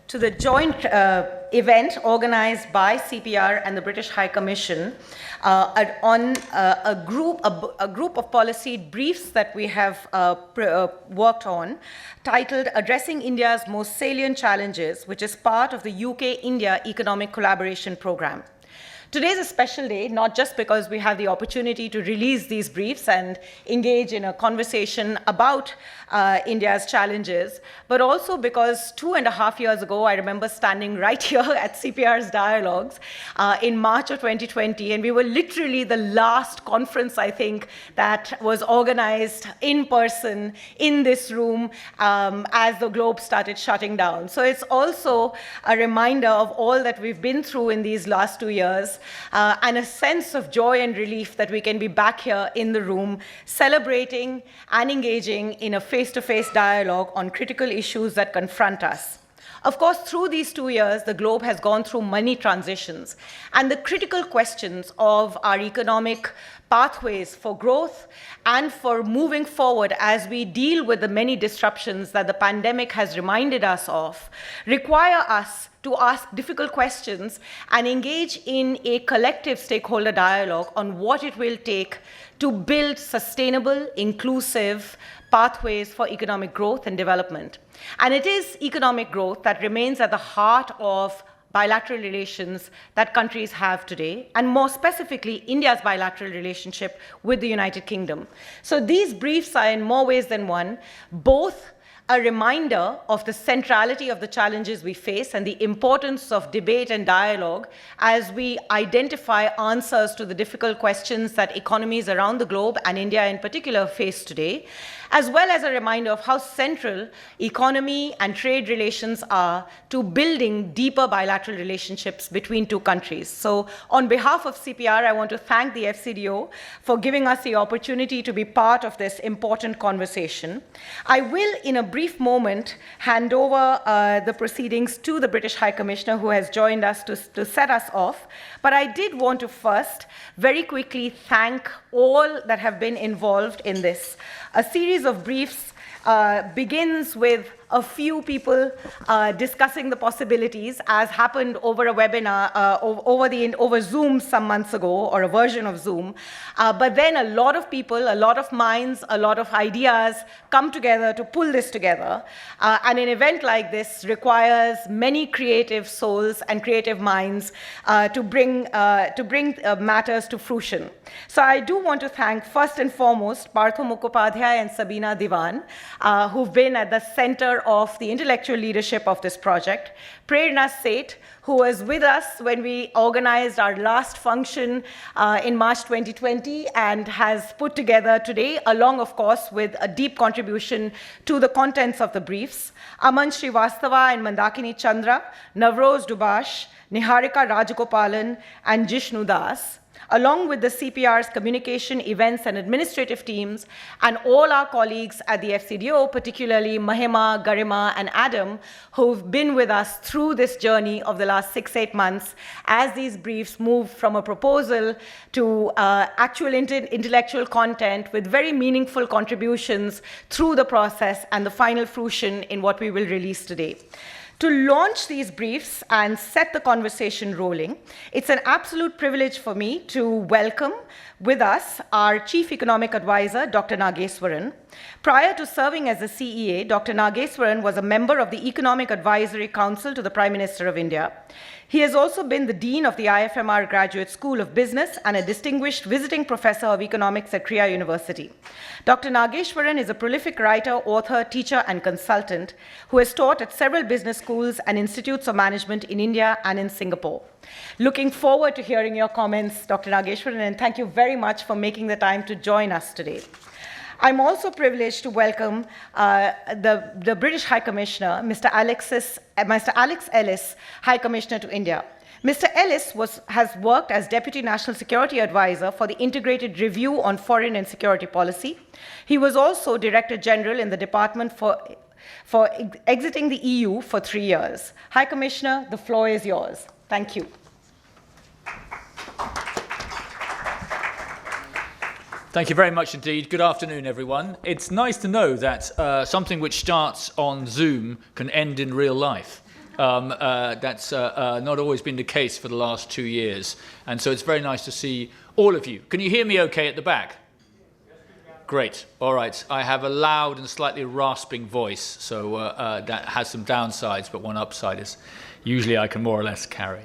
To the joint event organized by CPR and the British High Commission on a group of policy briefs that we have worked on, titled Addressing India's Most Salient Challenges, which is part of the UK-India Economic Collaboration Programme. Today is a special day, not just because we have the opportunity to release these briefs and engage in a conversation about India's challenges, but also because 2.5 years ago, I remember standing right here at CPR's Dialogues in March of 2020, and we were literally the last conference, I think, that was organized in person in this room as the globe started shutting down. So it's also a reminder of all that we've been through in these last 2 years, and a sense of joy and relief that we can be back here in the room celebrating and engaging in a face-to-face dialogue on critical issues that confront us. Of course, through these 2 years, the globe has gone through many transitions, and the critical questions of our economic pathways for growth and for moving forward as we deal with the many disruptions that the pandemic has reminded us of require us to ask difficult questions and engage in a collective stakeholder dialogue on what it will take to build sustainable, inclusive pathways for economic growth and development. And it is economic growth that remains at the heart of bilateral relations that countries have today, and more specifically, India's bilateral relationship with the United Kingdom. So these briefs are in more ways than one, both a reminder of the centrality of the challenges we face and the importance of debate and dialogue as we identify answers to the difficult questions that economies around the globe, and India in particular, face today, as well as a reminder of how central economy and trade relations are to building deeper bilateral relationships between two countries. So on behalf of CPR, I want to thank the FCDO for giving us the opportunity to be part of this important conversation. I will, in a brief moment, hand over the proceedings to the British High Commissioner, who has joined us to set us off. But I did want to first very quickly thank all that have been involved in this. A series of briefs begins with a few people discussing the possibilities, as happened over a webinar, over Zoom some months ago, or a version of Zoom. But then a lot of people, a lot of minds, a lot of ideas come together to pull this together. And an event like this requires many creative souls and creative minds to bring matters to fruition. So I do want to thank, first and foremost, Partho Mukhopadhyay and Sabina Diwan, who've been at the center of the intellectual leadership of this project. Prerna Seth, who was with us when we organized our last function in March 2020 and has put together today, along, of course, with a deep contribution to the contents of the briefs. Aman Srivastava and Mandakini Chandra, Navroz Dubash, Niharika Rajagopalan, and Jishnu Das, along with the CPR's communication, events, and administrative teams, and all our colleagues at the FCDO, particularly Mahima, Garima, and Adam, who've been with us through this journey of the last 6-8 months as these briefs move from a proposal to actual intellectual content with very meaningful contributions through the process and the final fruition in what we will release today. To launch these briefs and set the conversation rolling, it's an absolute privilege for me to welcome with us our Chief Economic Advisor, Dr. Nageswaran. Prior to serving as the CEA, Dr. Nageswaran was a member of the Economic Advisory Council to the Prime Minister of India. He has also been the Dean of the IFMR Graduate School of Business and a distinguished visiting professor of economics at Kriya University. Dr. Nageswaran is a prolific writer, author, teacher, and consultant who has taught at several business schools and institutes of management in India and in Singapore. Looking forward to hearing your comments, Dr. Nageswaran, and thank you very much for making the time to join us today. I'm also privileged to welcome the British High Commissioner, Mr. Alex Ellis, High Commissioner to India. Mr. Ellis has worked as Deputy National Security Advisor for the Integrated Review on Foreign and Security Policy. He was also Director General in the Department for exiting the EU for 3 years. High Commissioner, the floor is yours. Thank you. Thank you very much indeed. Good afternoon, everyone. It's nice to know that something which starts on Zoom can end in real life. That's not always been the case for the last 2 years. And so it's very nice to see all of you. Can you hear me okay at the back? Great. All right. I have a loud and slightly rasping voice, so that has some downsides, but one upside is usually I can more or less carry.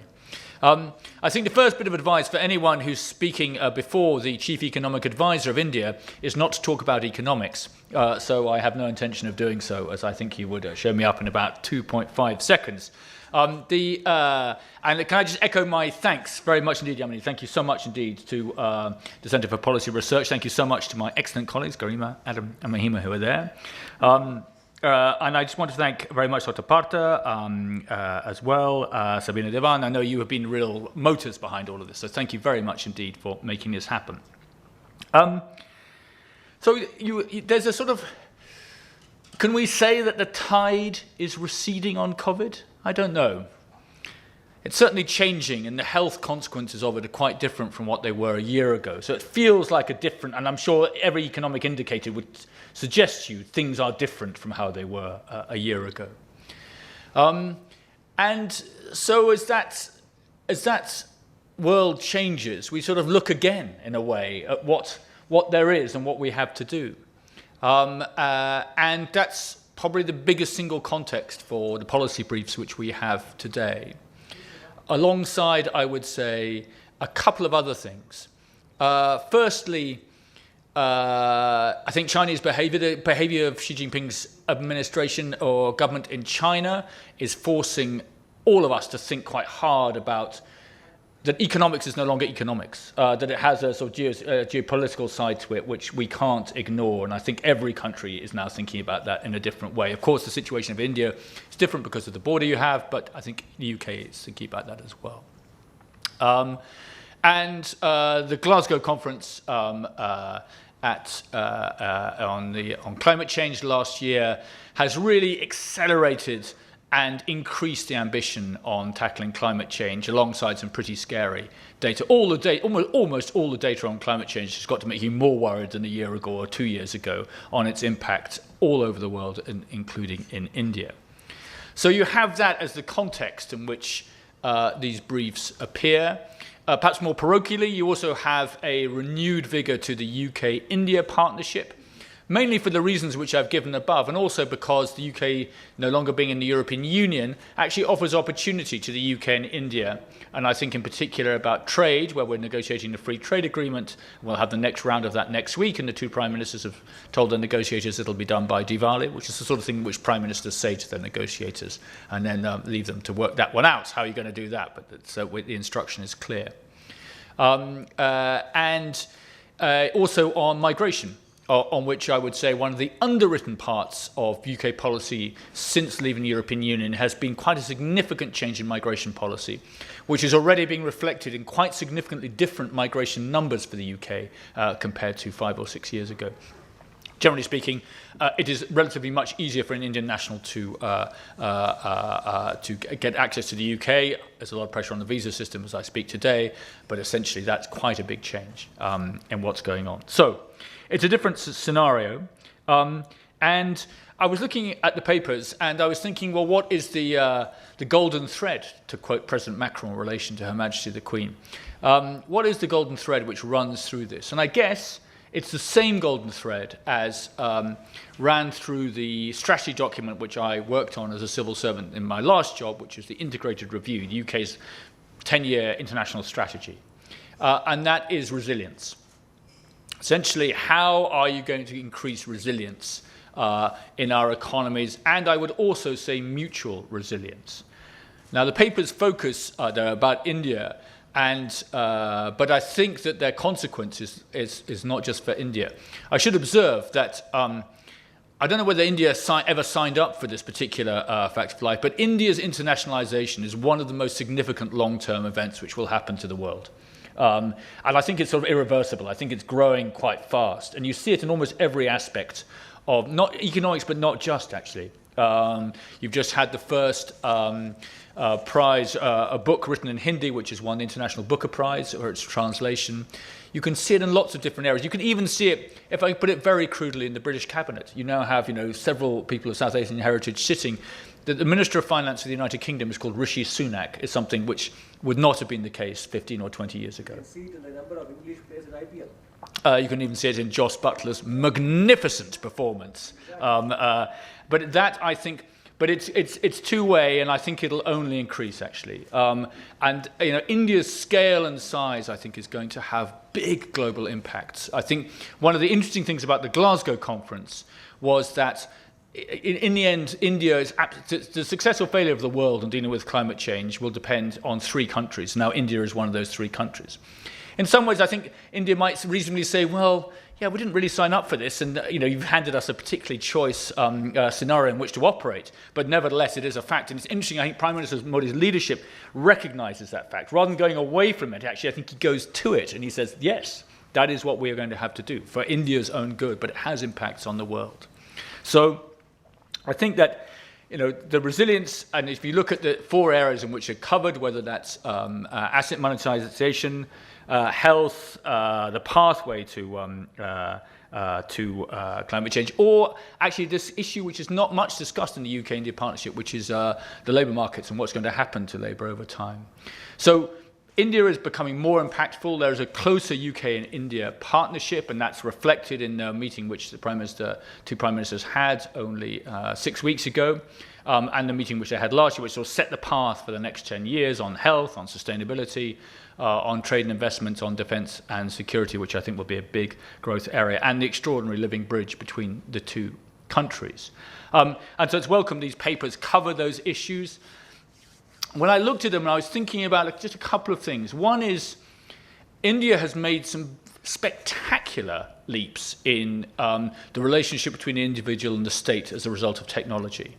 I think the first bit of advice for anyone who's speaking before the Chief Economic Advisor of India is not to talk about economics. So I have no intention of doing so, as I think you would show me up in about 2.5 seconds. And can I just echo my thanks very much indeed, Yamini. Thank you so much indeed to the Centre for Policy Research. Thank you so much to my excellent colleagues, Garima, Adam, and Mahima, who are there. And I just want to thank very much Dr. Partha as well, Sabina Devan. I know you have been real motors behind all of this, so thank you very much indeed for making this happen. So there's a sort of, can we say that the tide is receding on COVID? I don't know. It's certainly changing, and the health consequences of it are quite different from what they were a year ago. So it feels like a different, and I'm sure every economic indicator would suggest to you things are different from how they were a year ago. And so as that world changes, we sort of look again, in a way, at what there is and what we have to do. And that's probably the biggest single context for the policy briefs which we have today. Alongside, I would say, a couple of other things. Firstly, I think Chinese behavior, the behavior of Xi Jinping's administration or government in China is forcing all of us to think quite hard about that economics is no longer economics, that it has a sort of geopolitical side to it which we can't ignore. And I think every country is now thinking about that in a different way. Of course, the situation of India is different because of the border you have, but I think the UK is thinking about that as well. And the Glasgow conference on climate change last year has really accelerated and increase the ambition on tackling climate change alongside some pretty scary data. Almost all the data on climate change has got to make you more worried than a year ago or 2 years ago on its impact all over the world, including in India. So you have that as the context in which these briefs appear. Perhaps more parochially, you also have a renewed vigour to the UK-India partnership, mainly for the reasons which I've given above, and also because the UK, no longer being in the European Union, actually offers opportunity to the UK and India. And I think in particular about trade, where we're negotiating the free trade agreement. We'll have the next round of that next week, and the two prime ministers have told the negotiators it'll be done by Diwali, which is the sort of thing which prime ministers say to their negotiators, and then leave them to work that one out. How are you going to do that? But so the instruction is clear. And also on migration, on which I would say one of the underwritten parts of UK policy since leaving the European Union has been quite a significant change in migration policy, which is already being reflected in quite significantly different migration numbers for the UK compared to 5 or 6 years ago. Generally speaking, it is relatively much easier for an Indian national to get access to the UK. There's a lot of pressure on the visa system as I speak today, but essentially that's quite a big change in what's going on. So it's a different scenario. And I was looking at the papers and I was thinking, well, what is the golden thread, to quote President Macron in relation to Her Majesty the Queen? What is the golden thread which runs through this? And I guess it's the same golden thread as ran through the strategy document which I worked on as a civil servant in my last job, which is the Integrated Review, the UK's 10-year international strategy. And that is resilience. Essentially, how are you going to increase resilience in our economies? And I would also say mutual resilience. Now, the papers focus they're about India, but I think that their consequence is not just for India. I should observe that I don't know whether India ever signed up for this particular fact of life, but India's internationalization is one of the most significant long-term events which will happen to the world. And I think it's sort of irreversible. I think it's growing quite fast. And you see it in almost every aspect of not economics, but not just actually, You've just had the first prize, a book written in Hindi, which has won the International Booker Prize, or its translation. You can see it in lots of different areas. You can even see it, if I put it very crudely, in the British cabinet. You now have, several people of South Asian heritage sitting. The Minister of Finance of the United Kingdom is called Rishi Sunak. Is something which would not have been the case 15 or 20 years ago. You can see it in the number of English players in IPL. You can even see it in Jos Buttler's magnificent performance. But that, I think, it's two-way, and I think it'll only increase, actually. India's scale and size, I think, is going to have big global impacts. I think one of the interesting things about the Glasgow conference was that in the end, the success or failure of the world in dealing with climate change will depend on 3 countries. Now, India is one of those 3 countries. In some ways, I think India might reasonably say, well, yeah, we didn't really sign up for this, and you've handed us a particularly choice scenario in which to operate. But nevertheless, it is a fact, and it's interesting. I think Prime Minister Modi's leadership recognises that fact. Rather than going away from it, actually, I think he goes to it and he says, yes, that is what we are going to have to do for India's own good, but it has impacts on the world. So I think that the resilience, and if you look at the 4 areas in which are covered, whether that's asset monetization, health, the pathway to climate change, or actually this issue which is not much discussed in the UK-India partnership, which is the labour markets and what's going to happen to labour over time. So India is becoming more impactful. There is a closer UK and India partnership, and that's reflected in the meeting which the two Prime Ministers had only 6 weeks ago, and the meeting which they had last year, which will set the path for the next 10 years on health, on sustainability, on trade and investment, on defence and security, which I think will be a big growth area, and the extraordinary living bridge between the 2 countries. And so it's welcome these papers cover those issues. When I looked at them, I was thinking about just a couple of things. One is India has made some spectacular leaps in the relationship between the individual and the state as a result of technology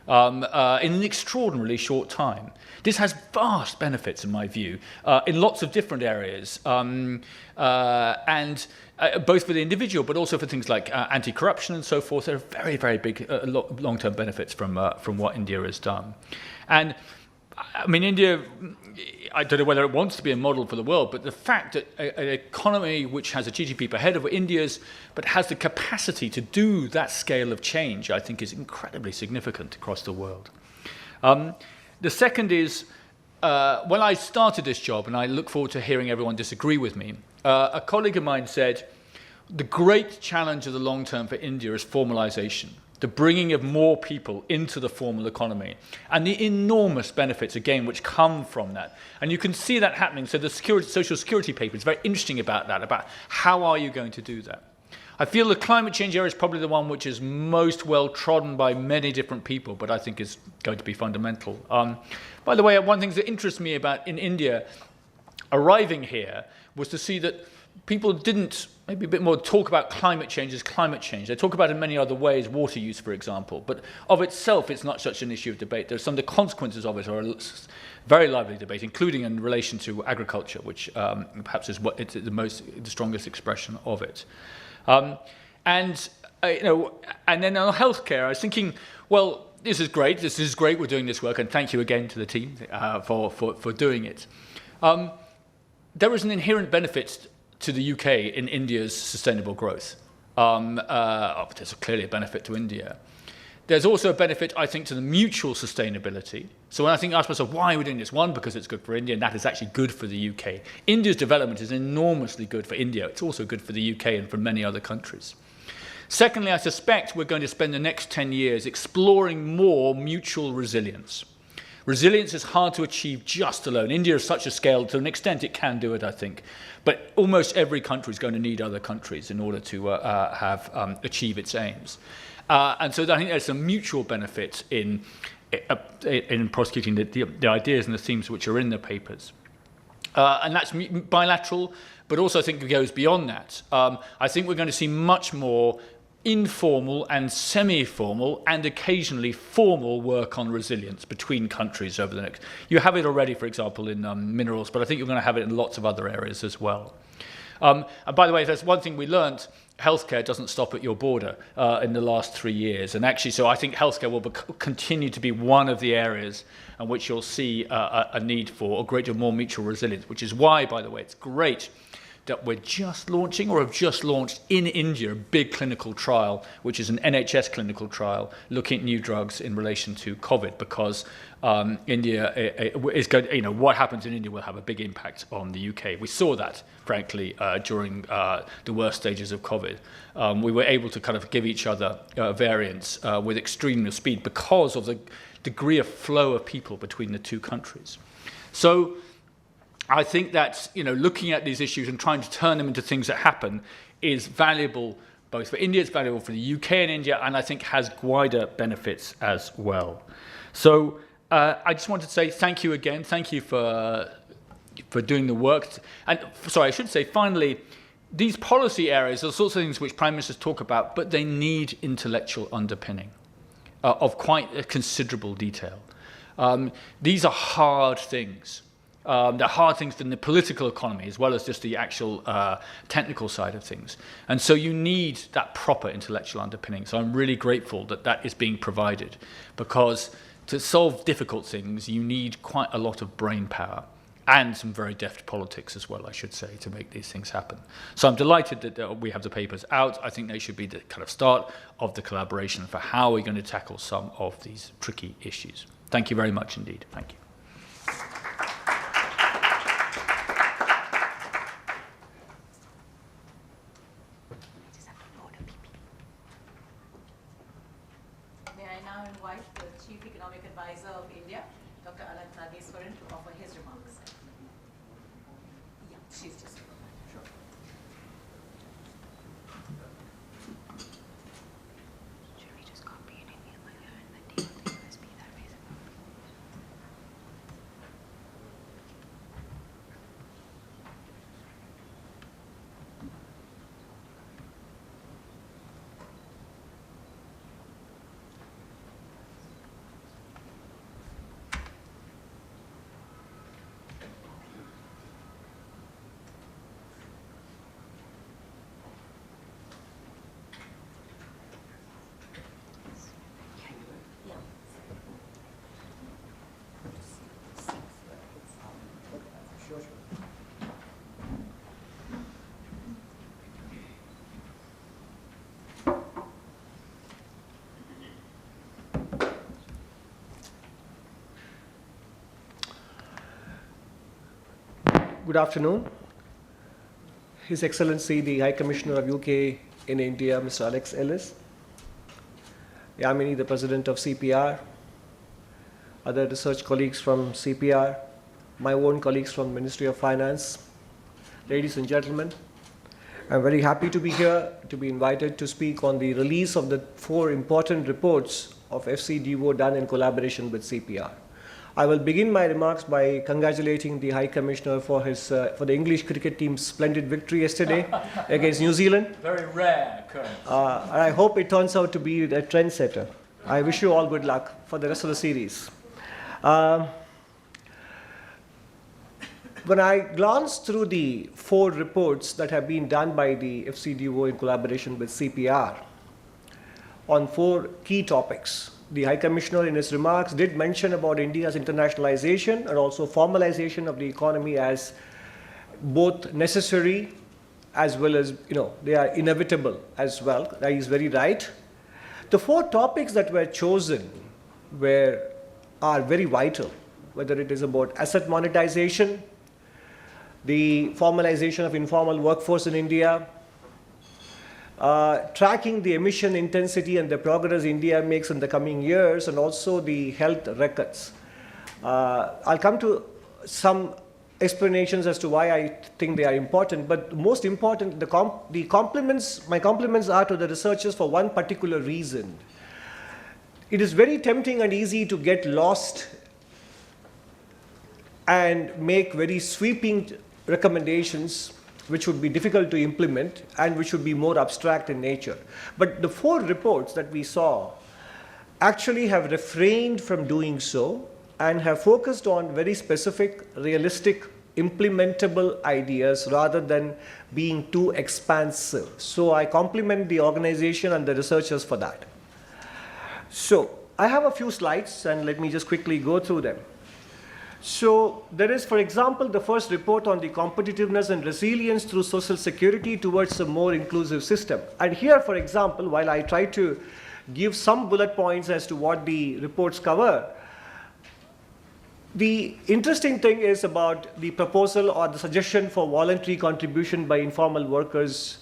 in an extraordinarily short time. This has vast benefits, in my view, in lots of different areas, and both for the individual, but also for things like anti-corruption and so forth. There are very, very big long-term benefits from what India has done. And I mean, India, I don't know whether it wants to be a model for the world, but the fact that an economy which has a GDP per head of India's, but has the capacity to do that scale of change, I think is incredibly significant across the world. The second is, when I started this job, and I look forward to hearing everyone disagree with me, a colleague of mine said, the great challenge of the long term for India is formalization. The bringing of more people into the formal economy, and the enormous benefits, again, which come from that. And you can see that happening. So the social security paper is very interesting about that, about how are you going to do that. I feel the climate change area is probably the one which is most well trodden by many different people, but I think is going to be fundamental. By the way, one thing that interests me about in India, arriving here, was to see that people didn't, maybe a bit more, talk about climate change as climate change. They talk about it in many other ways, water use, for example. But of itself, it's not such an issue of debate. There's some of the consequences of it are a very lively debate, including in relation to agriculture, which perhaps is the strongest expression of it. And then on healthcare, I was thinking, well, this is great. This is great. We're doing this work, and thank you again to the team for doing it. There is an inherent benefit to the UK in India's sustainable growth. There's clearly a benefit to India. There's also a benefit, I think, to the mutual sustainability. So when I ask myself, why are we doing this? One, because it's good for India, and that is actually good for the UK. India's development is enormously good for India. It's also good for the UK and for many other countries. Secondly, I suspect we're going to spend the next 10 years exploring more mutual resilience. Resilience is hard to achieve just alone. India is such a scale, to an extent it can do it, I think. But almost every country is going to need other countries in order to achieve its aims. And so I think there's some mutual benefit in prosecuting the ideas and the themes which are in the papers. And that's bilateral, but also I think it goes beyond that. I think we're going to see much more informal and semi-formal and occasionally formal work on resilience between countries over the next. You have it already, for example, in minerals, but I think you're going to have it in lots of other areas as well. And by the way, if there's one thing we learned healthcare doesn't stop at your border in the last 3 years. And actually, so I think healthcare will continue to be one of the areas in which you'll see a need for a greater, more mutual resilience, which is why, by the way, it's great that we're just launching or have just launched in India a big clinical trial, which is an NHS clinical trial looking at new drugs in relation to COVID, because India is going, what happens in India will have a big impact on the UK. We saw that, frankly, during the worst stages of COVID. We were able to kind of give each other variants with extreme speed because of the degree of flow of people between the two countries. So I think that looking at these issues and trying to turn them into things that happen is valuable both for India, it's valuable for the UK and India, and I think has wider benefits as well. So I just wanted to say thank you again. Thank you for doing the work. And sorry, I should say finally, these policy areas are the sorts of things which Prime Ministers talk about, but they need intellectual underpinning of quite a considerable detail. These are hard things. They're hard things in the political economy as well as just the actual technical side of things. And so you need that proper intellectual underpinning. So I'm really grateful that that is being provided, because to solve difficult things, you need quite a lot of brain power and some very deft politics as well, I should say, to make these things happen. So I'm delighted that we have the papers out. I think they should be the kind of start of the collaboration for how we're going to tackle some of these tricky issues. Thank you very much indeed. Thank you. May I now invite the Chief Economic Advisor of India, Dr. Ananthaneswaran, to offer his remarks. Yeah, she's just. Sure. Should we just copy an email here and then deal with the USB that way? Good afternoon. His Excellency, the High Commissioner of UK in India, Mr. Alex Ellis, Yamini, the President of CPR, other research colleagues from CPR, my own colleagues from the Ministry of Finance, ladies and gentlemen, I'm very happy to be here, to be invited to speak on the release of the 4 important reports of FCDO done in collaboration with CPR. I will begin my remarks by congratulating the High Commissioner for the English cricket team's splendid victory yesterday against New Zealand. Very rare occurrence. And I hope it turns out to be a trendsetter. I wish you all good luck for the rest of the series. When I glanced through the 4 reports that have been done by the FCDO in collaboration with CPR on 4 key topics, the High Commissioner in his remarks did mention about India's internationalization and also formalization of the economy as both necessary as well as, they are inevitable as well. That is very right. The 4 topics that were chosen are very vital, whether it is about asset monetization, the formalization of informal workforce in India, tracking the emission intensity and the progress India makes in the coming years, and also the health records. I'll come to some explanations as to why I think they are important, but most important, my compliments are to the researchers for one particular reason. It is very tempting and easy to get lost and make very sweeping recommendations which would be difficult to implement and which would be more abstract in nature. But the 4 reports that we saw actually have refrained from doing so and have focused on very specific, realistic implementable ideas rather than being too expansive. So I compliment the organization and the researchers for that. So I have a few slides and let me just quickly go through them. So there is, for example, the first report on the competitiveness and resilience through social security towards a more inclusive system. And here, for example, while I try to give some bullet points as to what the reports cover, the interesting thing is about the proposal or the suggestion for voluntary contribution by informal workers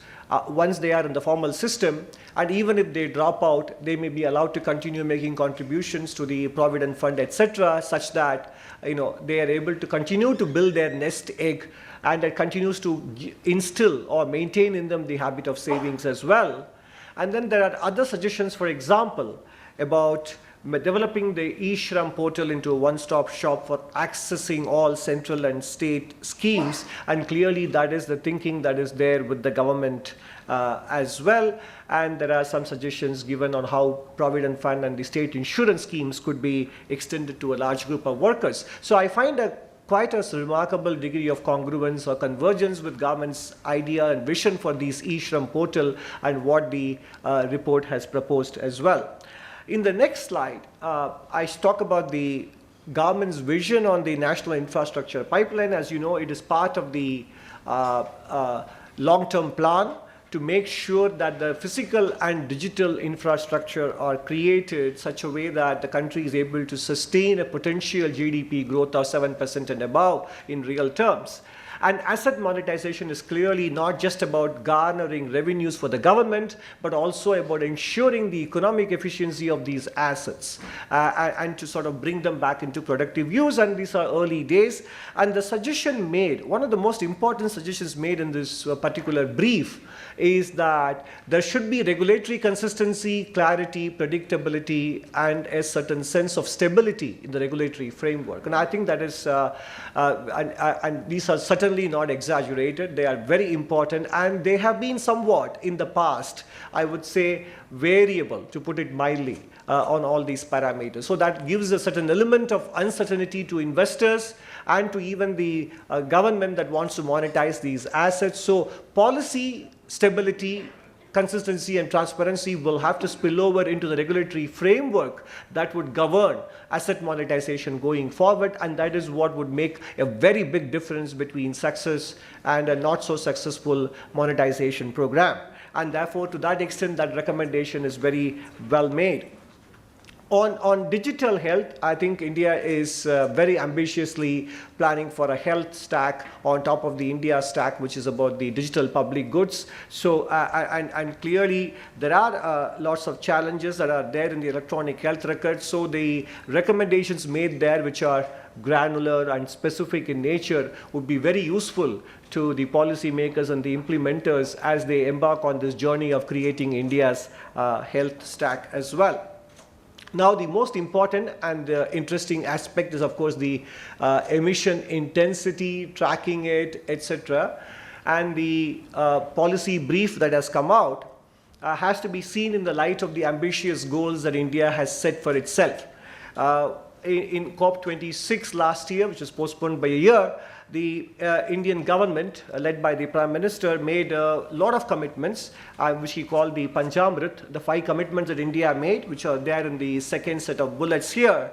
once they are in the formal system, and even if they drop out, they may be allowed to continue making contributions to the provident fund, etc., such that they are able to continue to build their nest egg, and that continues to instill or maintain in them the habit of savings as well. And then there are other suggestions, for example, about developing the eShram portal into a one-stop shop for accessing all central and state schemes, and clearly that is the thinking that is there with the government as well. And there are some suggestions given on how Provident Fund and the state insurance schemes could be extended to a large group of workers. So I find quite a remarkable degree of congruence or convergence with government's idea and vision for these eShram portal and what the report has proposed as well. In the next slide, I talk about the government's vision on the national infrastructure pipeline. As you know, it is part of the long-term plan to make sure that the physical and digital infrastructure are created such a way that the country is able to sustain a potential GDP growth of 7% and above in real terms. And asset monetization is clearly not just about garnering revenues for the government, but also about ensuring the economic efficiency of these assets and to sort of bring them back into productive use. And these are early days. And the suggestion made, one of the most important suggestions made in this particular brief, is that there should be regulatory consistency, clarity, predictability, and a certain sense of stability in the regulatory framework. And I think that is, and these are certainly not exaggerated. They are very important, and they have been somewhat in the past, I would say, variable, to put it mildly, on all these parameters. So that gives a certain element of uncertainty to investors and to even the government that wants to monetize these assets. So policy stability, consistency and transparency will have to spill over into the regulatory framework that would govern asset monetization going forward, and that is what would make a very big difference between success and a not so successful monetization program. And therefore, to that extent, that recommendation is very well made. On digital health, I think India is very ambitiously planning for a health stack on top of the India stack, which is about the digital public goods. So, and clearly there are lots of challenges that are there in the electronic health records. So the recommendations made there, which are granular and specific in nature, would be very useful to the policymakers and the implementers as they embark on this journey of creating India's health stack as well. Now, the most important and interesting aspect is, of course, the emission intensity, tracking it, etc. And the policy brief that has come out has to be seen in the light of the ambitious goals that India has set for itself. In COP26 last year, which was postponed by a year, the Indian government, led by the Prime Minister, made a lot of commitments, which he called the Panchamrit, the 5 commitments that India made, which are there in the second set of bullets here.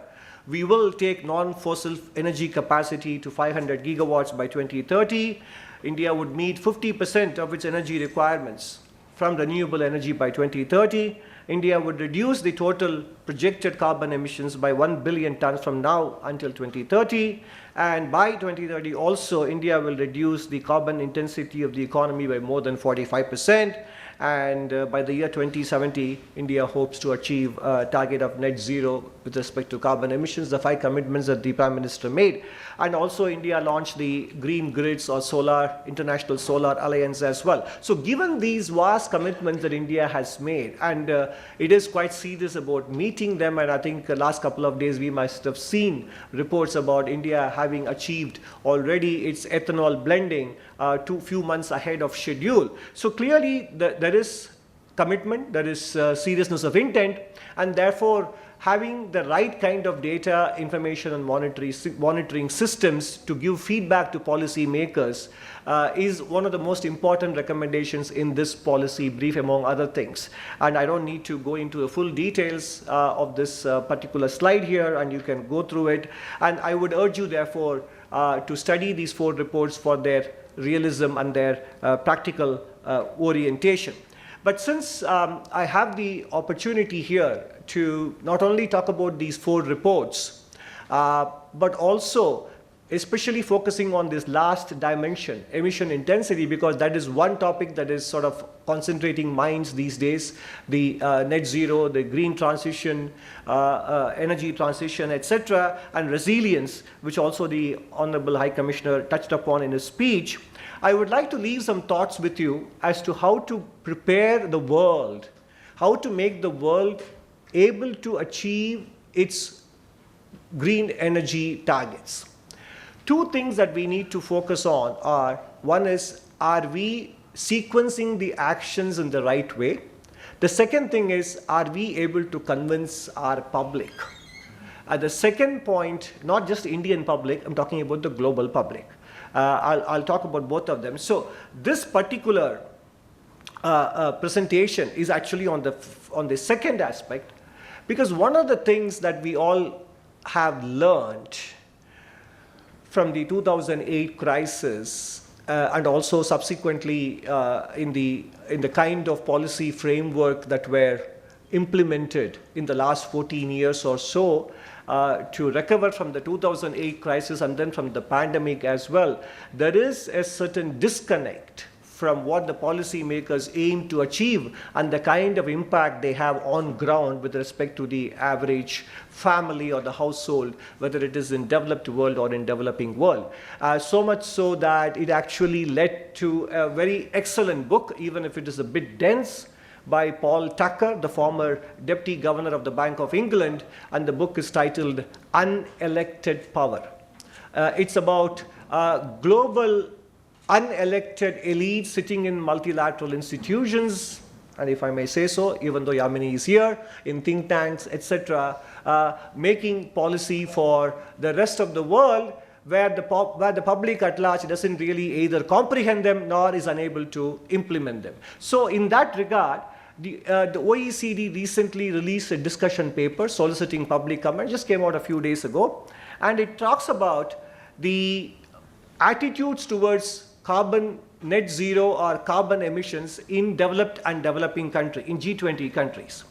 We will take non-fossil energy capacity to 500 gigawatts by 2030. India would meet 50% of its energy requirements from renewable energy by 2030. India would reduce the total projected carbon emissions by 1 billion tons from now until 2030. And by 2030 also, India will reduce the carbon intensity of the economy by more than 45%. And by the year 2070, India hopes to achieve a target of net zero with respect to carbon emissions, the 5 commitments that the Prime Minister made. And also India launched the Green Grids or International Solar Alliance as well. So given these vast commitments that India has made, and it is quite serious about meeting them, and I think the last couple of days we must have seen reports about India having achieved already its ethanol blending few months ahead of schedule. So clearly there is commitment, there is seriousness of intent, and therefore having the right kind of data, information, and monitoring systems to give feedback to policy makers is one of the most important recommendations in this policy brief, among other things. And I don't need to go into the full details of this particular slide here, and you can go through it. And I would urge you, therefore, to study these 4 reports for their realism and their practical orientation. But since I have the opportunity here to not only talk about these 4 reports, but also especially focusing on this last dimension, emission intensity, because that is one topic that is sort of concentrating minds these days, the net zero, the green transition, energy transition, etc., and resilience, which also the Honorable High Commissioner touched upon in his speech. I would like to leave some thoughts with you as to how to prepare the world, how to make the world able to achieve its green energy targets. 2 things that we need to focus on are, one is, are we sequencing the actions in the right way? The second thing is, are we able to convince our public? The second point, not just Indian public, I'm talking about the global public. I'll talk about both of them. So this particular presentation is actually on the second aspect, because one of the things that we all have learned from the 2008 crisis and also subsequently in the kind of policy framework that were implemented in the last 14 years or so to recover from the 2008 crisis and then from the pandemic as well, there is a certain disconnect from what the policymakers aim to achieve and the kind of impact they have on ground with respect to the average family or the household, whether it is in developed world or in developing world. So much so that it actually led to a very excellent book, even if it is a bit dense, by Paul Tucker, the former Deputy Governor of the Bank of England, and the book is titled Unelected Power. It's about global unelected elites sitting in multilateral institutions, and if I may say so, even though Yamini is here, in think tanks, etc., making policy for the rest of the world, where the public at large doesn't really either comprehend them nor is unable to implement them. So in that regard, the OECD recently released a discussion paper soliciting public comment, just came out a few days ago, and it talks about the attitudes towards carbon net zero or carbon emissions in developed and developing countries, in G20 countries.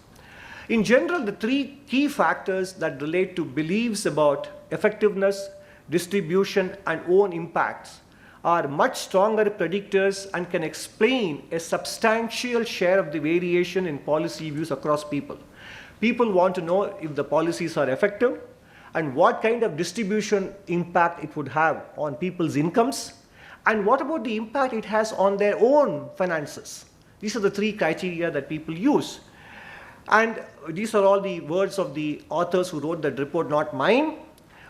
In general, the 3 key factors that relate to beliefs about effectiveness, distribution, and own impacts are much stronger predictors and can explain a substantial share of the variation in policy views across people. People want to know if the policies are effective and what kind of distribution impact it would have on people's incomes, and what about the impact it has on their own finances. These are the 3 criteria that people use. And these are all the words of the authors who wrote that report, not mine.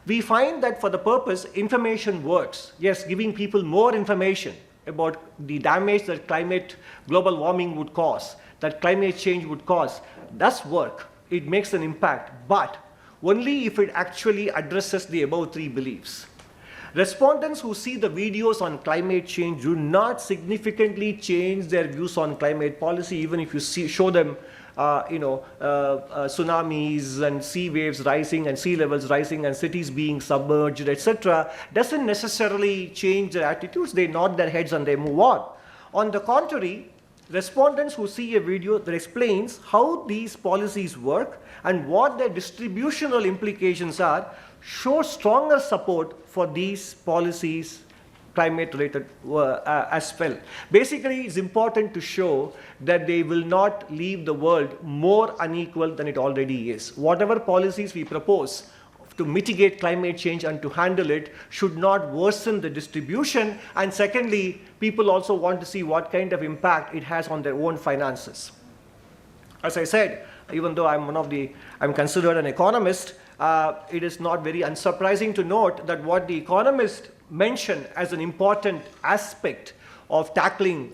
We find that for the purpose, information works. Yes, giving people more information about the damage that global warming would cause, that climate change would cause, does work. It makes an impact, but only if it actually addresses the above 3 beliefs. Respondents who see the videos on climate change do not significantly change their views on climate policy, even if you show them tsunamis and sea waves rising and sea levels rising and cities being submerged, etc., doesn't necessarily change their attitudes. They nod their heads and they move on. On the contrary, respondents who see a video that explains how these policies work and what their distributional implications are show stronger support for these policies, climate-related as well. Basically, it's important to show that they will not leave the world more unequal than it already is. Whatever policies we propose to mitigate climate change and to handle it should not worsen the distribution. And secondly, people also want to see what kind of impact it has on their own finances. As I said, even though I'm considered an economist, it is not very unsurprising to note that what the economists mention as an important aspect of tackling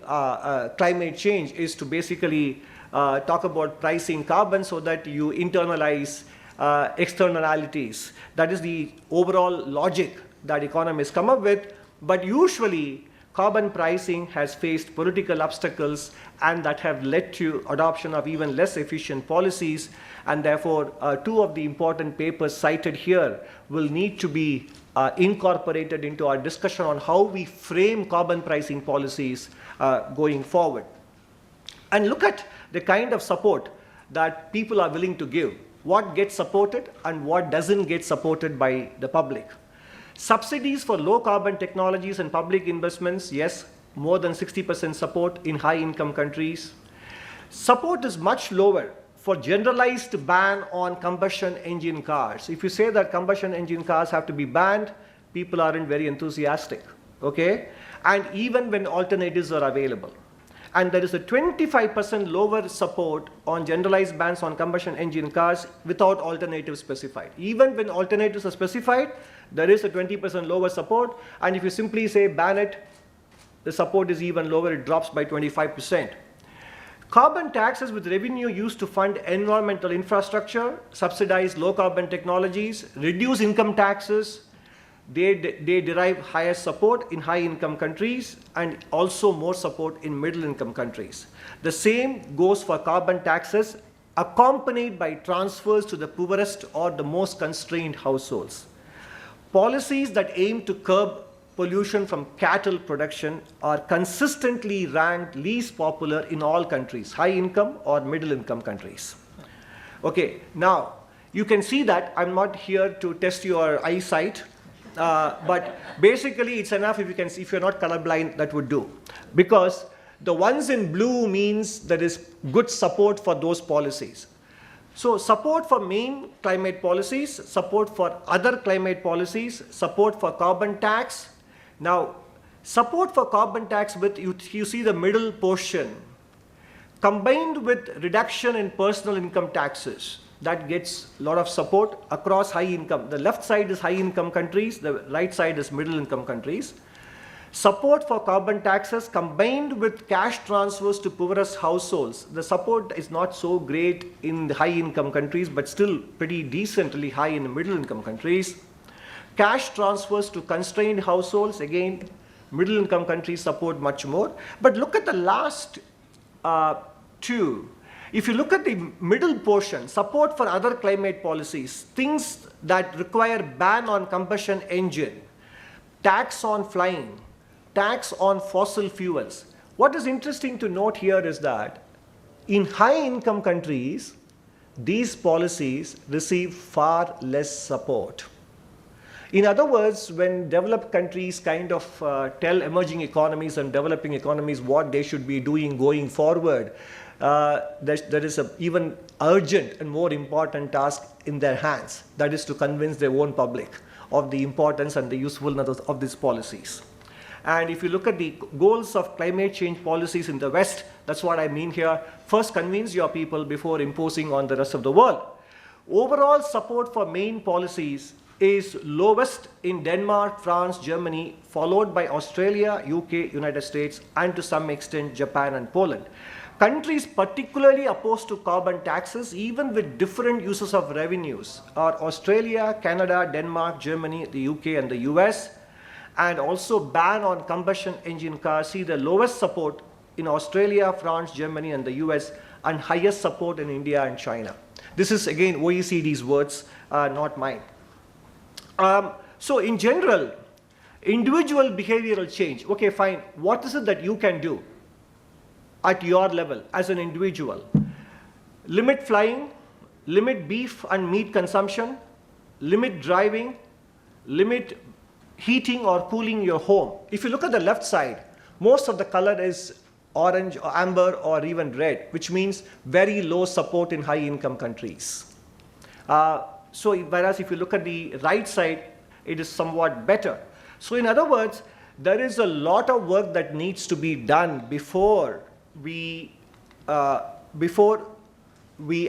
climate change is to basically talk about pricing carbon so that you internalize externalities. That is the overall logic that economists come up with, but usually carbon pricing has faced political obstacles and that have led to adoption of even less efficient policies, and therefore two of the important papers cited here will need to be incorporated into our discussion on how we frame carbon pricing policies going forward. And look at the kind of support that people are willing to give, what gets supported and what doesn't get supported by the public. Subsidies for low carbon technologies and public investments, yes, more than 60% support in high income countries. Support is much lower for generalized ban on combustion engine cars. If you say that combustion engine cars have to be banned, people aren't very enthusiastic, okay? And even when alternatives are available. And there is a 25% lower support on generalized bans on combustion engine cars without alternatives specified. Even when alternatives are specified, there is a 20% lower support, and if you simply say ban it, the support is even lower, it drops by 25%. Carbon taxes with revenue used to fund environmental infrastructure, subsidize low carbon technologies, reduce income taxes, they derive higher support in high income countries and also more support in middle income countries. The same goes for carbon taxes accompanied by transfers to the poorest or the most constrained households. Policies that aim to curb pollution from cattle production are consistently ranked least popular in all countries, high income or middle income countries. Okay, now you can see that I'm not here to test your eyesight, but basically it's enough if you're not colorblind, that would do. Because the ones in blue means there is good support for those policies. So support for main climate policies, support for other climate policies, support for carbon tax. Now, support for carbon tax with, you see the middle portion, combined with reduction in personal income taxes, that gets a lot of support across high income. The left side is high income countries, the right side is middle income countries. Support for carbon taxes combined with cash transfers to poorest households. The support is not so great in the high income countries, but still pretty decently high in the middle income countries. Cash transfers to constrained households, again, middle income countries support much more. But look at the last two. If you look at the middle portion, support for other climate policies, things that require ban on combustion engine, tax on flying, tax on fossil fuels. What is interesting to note here is that in high income countries, these policies receive far less support. In other words, when developed countries kind of tell emerging economies and developing economies what they should be doing going forward, there is an even urgent and more important task in their hands. That is to convince their own public of the importance and the usefulness of these policies. And if you look at the goals of climate change policies in the West, that's what I mean here. First, convince your people before imposing on the rest of the world. Overall support for main policies is lowest in Denmark, France, Germany, followed by Australia, UK, United States, and to some extent Japan and Poland. Countries particularly opposed to carbon taxes, even with different uses of revenues, are Australia, Canada, Denmark, Germany, the UK, and the US. And also ban on combustion engine cars. See the lowest support in Australia, France, Germany, and the US, and highest support in India and China. This is again OECD's words, not mine. So in general, individual behavioral change. Okay, fine. What is it that you can do at your level as an individual? Limit flying, limit beef and meat consumption, limit driving, limit heating or cooling your home. If you look at the left side, most of the color is orange or amber or even red, which means very low support in high income countries. So whereas if you look at the right side, it is somewhat better. So in other words, there is a lot of work that needs to be done before we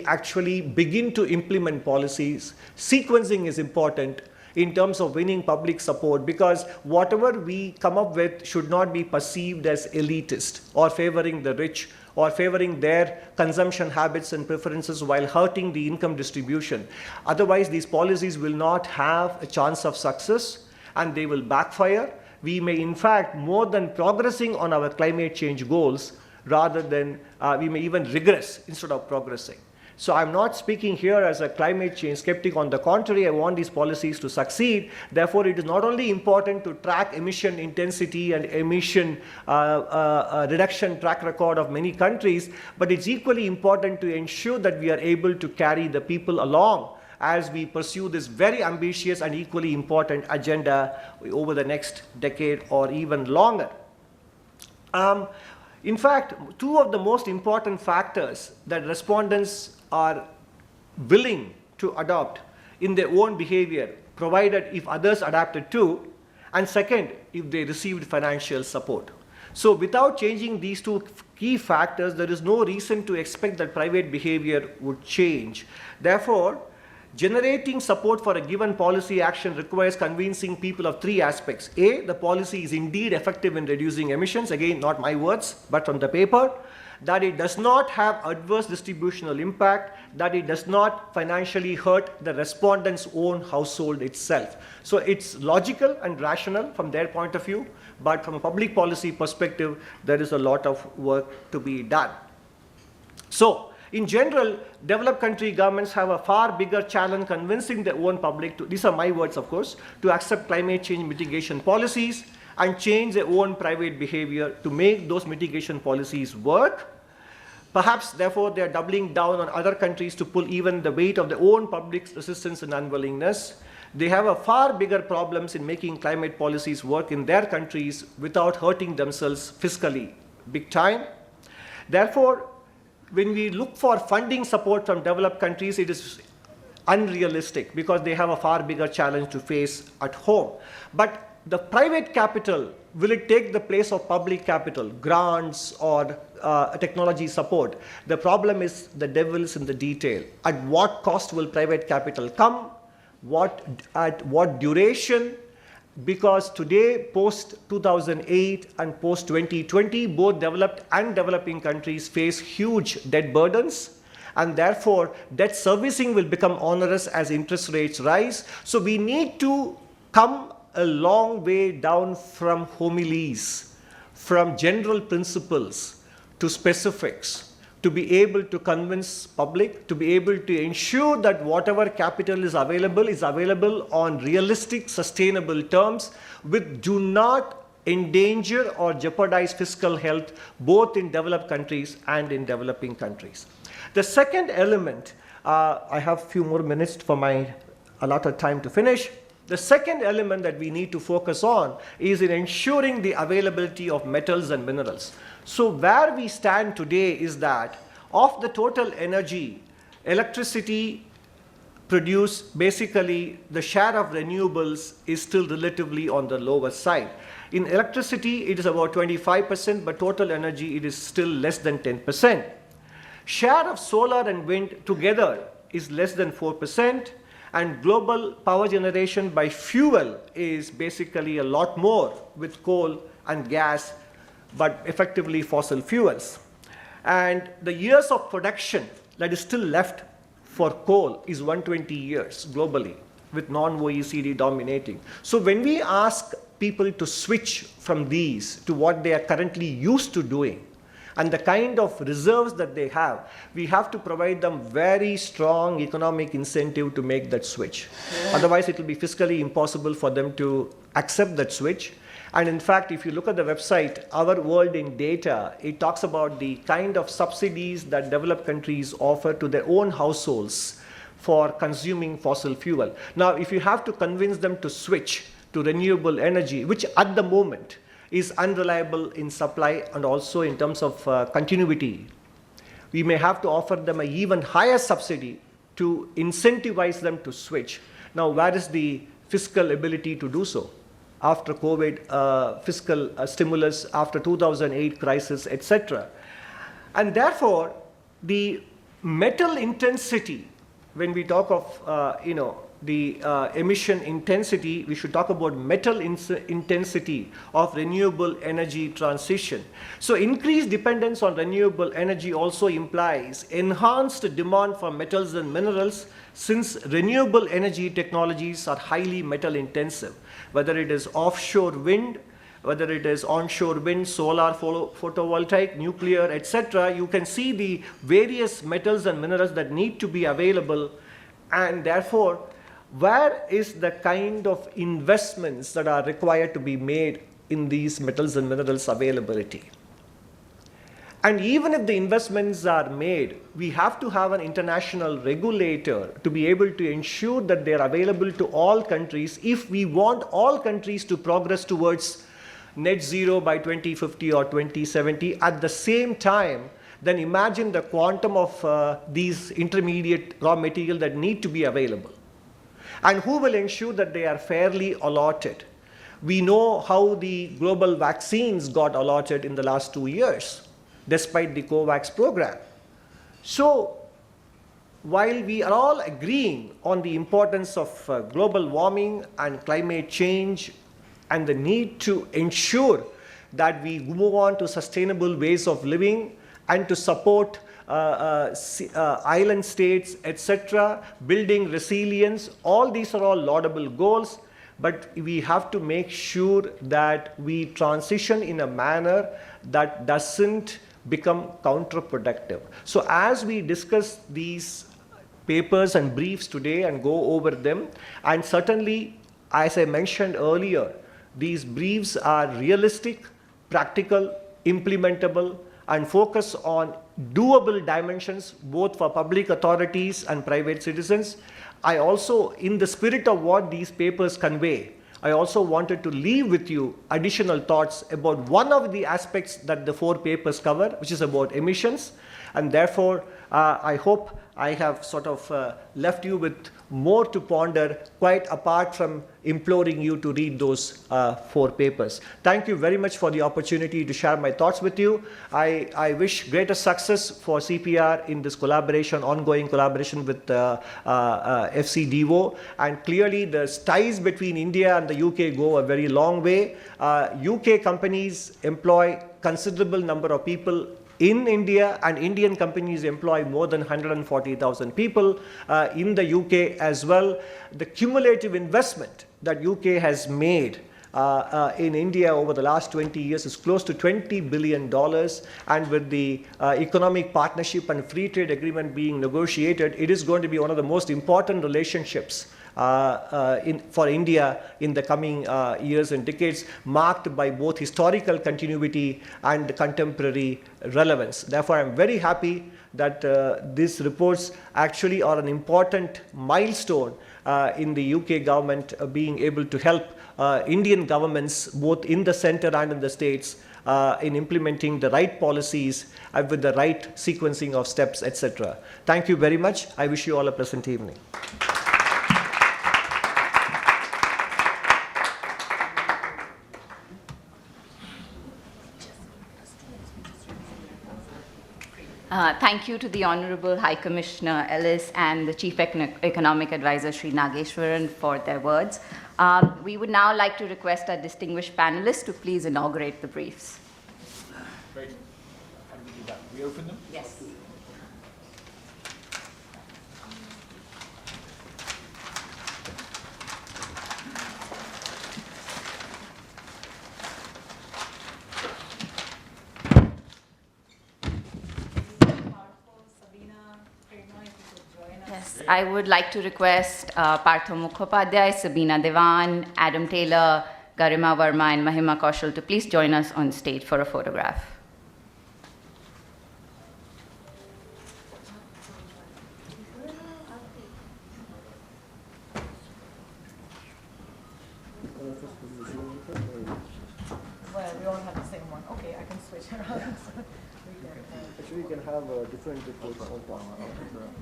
actually begin to implement policies. Sequencing is important in terms of winning public support, because whatever we come up with should not be perceived as elitist or favoring the rich or favoring their consumption habits and preferences while hurting the income distribution. Otherwise, these policies will not have a chance of success and they will backfire. We may, in fact, more than progressing on our climate change goals, rather than we may even regress instead of progressing. So I'm not speaking here as a climate change skeptic. On the contrary, I want these policies to succeed. Therefore, it is not only important to track emission intensity and emission reduction track record of many countries, but it's equally important to ensure that we are able to carry the people along as we pursue this very ambitious and equally important agenda over the next decade or even longer. In fact, two of the most important factors that respondents are willing to adopt in their own behavior, provided if others adapted too, and second, if they received financial support. So without changing these two key factors, there is no reason to expect that private behavior would change. Therefore, generating support for a given policy action requires convincing people of three aspects. A, the policy is indeed effective in reducing emissions, again, not my words, but from the paper. That it does not have adverse distributional impact, that it does not financially hurt the respondent's own household itself. So it's logical and rational from their point of view, but from a public policy perspective, there is a lot of work to be done. So, in general, developed country governments have a far bigger challenge convincing their own public to, these are my words of course, to accept climate change mitigation policies and change their own private behavior to make those mitigation policies work. Perhaps, therefore, they are doubling down on other countries to pull even the weight of their own public's resistance and unwillingness. They have a far bigger problems in making climate policies work in their countries without hurting themselves fiscally big time. Therefore, when we look for funding support from developed countries, it is unrealistic because they have a far bigger challenge to face at home. But the private capital, will it take the place of public capital, grants or technology support? The problem is the devil is in the detail. At what cost will private capital come? At what duration? Because today, post-2008 and post-2020, both developed and developing countries face huge debt burdens, and therefore debt servicing will become onerous as interest rates rise. So we need to come a long way down from homilies, from general principles to specifics, to be able to convince public, to be able to ensure that whatever capital is available on realistic, sustainable terms, which do not endanger or jeopardize fiscal health both in developed countries and in developing countries. The second element, I have a few more minutes for my allotted time to finish. The second element that we need to focus on is in ensuring the availability of metals and minerals. So where we stand today is that of the total energy, electricity produced, basically the share of renewables is still relatively on the lower side. In electricity, it is about 25%, but total energy, it is still less than 10%. Share of solar and wind together is less than 4%. And global power generation by fuel is basically a lot more with coal and gas, but effectively fossil fuels. And the years of production that is still left for coal is 120 years globally, with non-OECD dominating. So when we ask people to switch from these to what they are currently used to doing, and the kind of reserves that they have, we have to provide them very strong economic incentive to make that switch. Otherwise, it will be fiscally impossible for them to accept that switch. And in fact, if you look at the website, Our World in Data, it talks about the kind of subsidies that developed countries offer to their own households for consuming fossil fuel. Now, if you have to convince them to switch to renewable energy, which at the moment is unreliable in supply and also in terms of continuity, we may have to offer them an even higher subsidy to incentivize them to switch. Now, where is the fiscal ability to do so? After COVID, fiscal stimulus, after 2008 crisis, etc. And therefore, the metal intensity, when we talk of the emission intensity, we should talk about metal intensity of renewable energy transition. So increased dependence on renewable energy also implies enhanced demand for metals and minerals, since renewable energy technologies are highly metal intensive, whether it is offshore wind, whether it is onshore wind, solar, photovoltaic, nuclear, etc. You can see the various metals and minerals that need to be available, and therefore, where is the kind of investments that are required to be made in these metals and minerals availability? And even if the investments are made, we have to have an international regulator to be able to ensure that they are available to all countries if we want all countries to progress towards net zero by 2050 or 2070. At the same time, then imagine the quantum of these intermediate raw material that need to be available. And who will ensure that they are fairly allotted? We know how the global vaccines got allotted in the last 2 years, despite the COVAX program. So, while we are all agreeing on the importance of global warming and climate change and the need to ensure that we move on to sustainable ways of living and to support island states, etc., building resilience, all these are all laudable goals, but we have to make sure that we transition in a manner that doesn't become counterproductive. So as we discuss these papers and briefs today and go over them, and certainly, as I mentioned earlier, these briefs are realistic, practical, implementable, and focus on doable dimensions both for public authorities and private citizens. I also, in the spirit of what these papers convey, I also wanted to leave with you additional thoughts about one of the aspects that the 4 papers cover, which is about emissions. And therefore, I hope I have sort of left you with more to ponder, quite apart from imploring you to read those 4 papers. Thank you very much for the opportunity to share my thoughts with you. I wish greater success for CPR in this collaboration, ongoing collaboration with FCDO. And clearly, the ties between India and the UK go a very long way. UK companies employ considerable number of people in India, and Indian companies employ more than 140,000 people in the UK as well. The cumulative investment that UK has made in India over the last 20 years is close to $20 billion, and with the economic partnership and free trade agreement being negotiated, it is going to be one of the most important relationships for India in the coming years and decades, marked by both historical continuity and contemporary relevance. Therefore, I'm very happy that these reports actually are an important milestone in the UK government being able to help Indian governments, both in the center and in the states, in implementing the right policies with the right sequencing of steps, etc. Thank you very much. I wish you all a pleasant evening. Thank you to the Honorable High Commissioner Ellis and the Chief Economic Advisor Sri Nageshwaran for their words. We would now like to request our distinguished panelists to please inaugurate the briefs. Great. How do we do that? We open them? Yes. Yes, I would like to request Partho Mukhopadhyay, Sabina Devan, Adam Taylor, Garima Verma, and Mahima Kaushal to please join us on stage for a photograph. Well, we all have the same one. Okay, I can switch around. Actually, you can have different reports on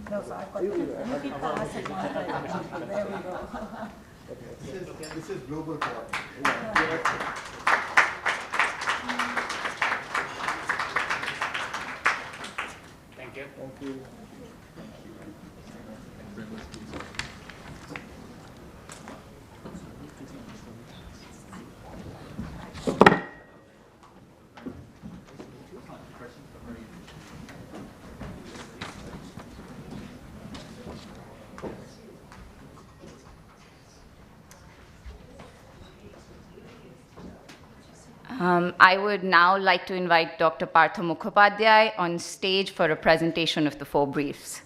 No, so I've got there we go. This is global problem. Thank you. I would now like to invite Dr. Partha Mukhopadhyay on stage for a presentation of the 4 briefs.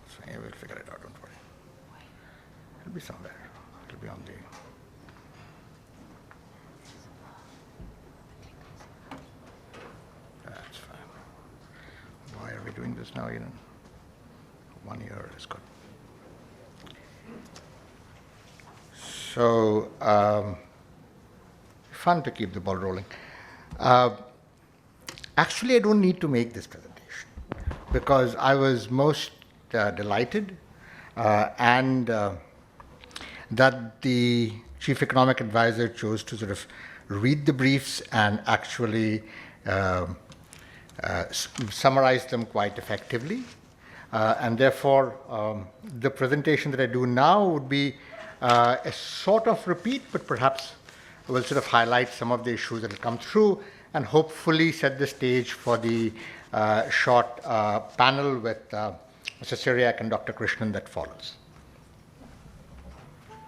So we'll figure it out, don't worry. It'll be somewhere. It'll be on the... That's fine. Why are we doing this now, 1 year is good. So, fun to keep the ball rolling. Actually, I don't need to make this presentation because I was most delighted and that the chief economic advisor chose to sort of read the briefs and actually summarize them quite effectively. And therefore, the presentation that I do now would be a sort of repeat, but perhaps will sort of highlight some of the issues that will come through and hopefully set the stage for the short panel with Mr. Syriac and Dr. Krishnan that follows.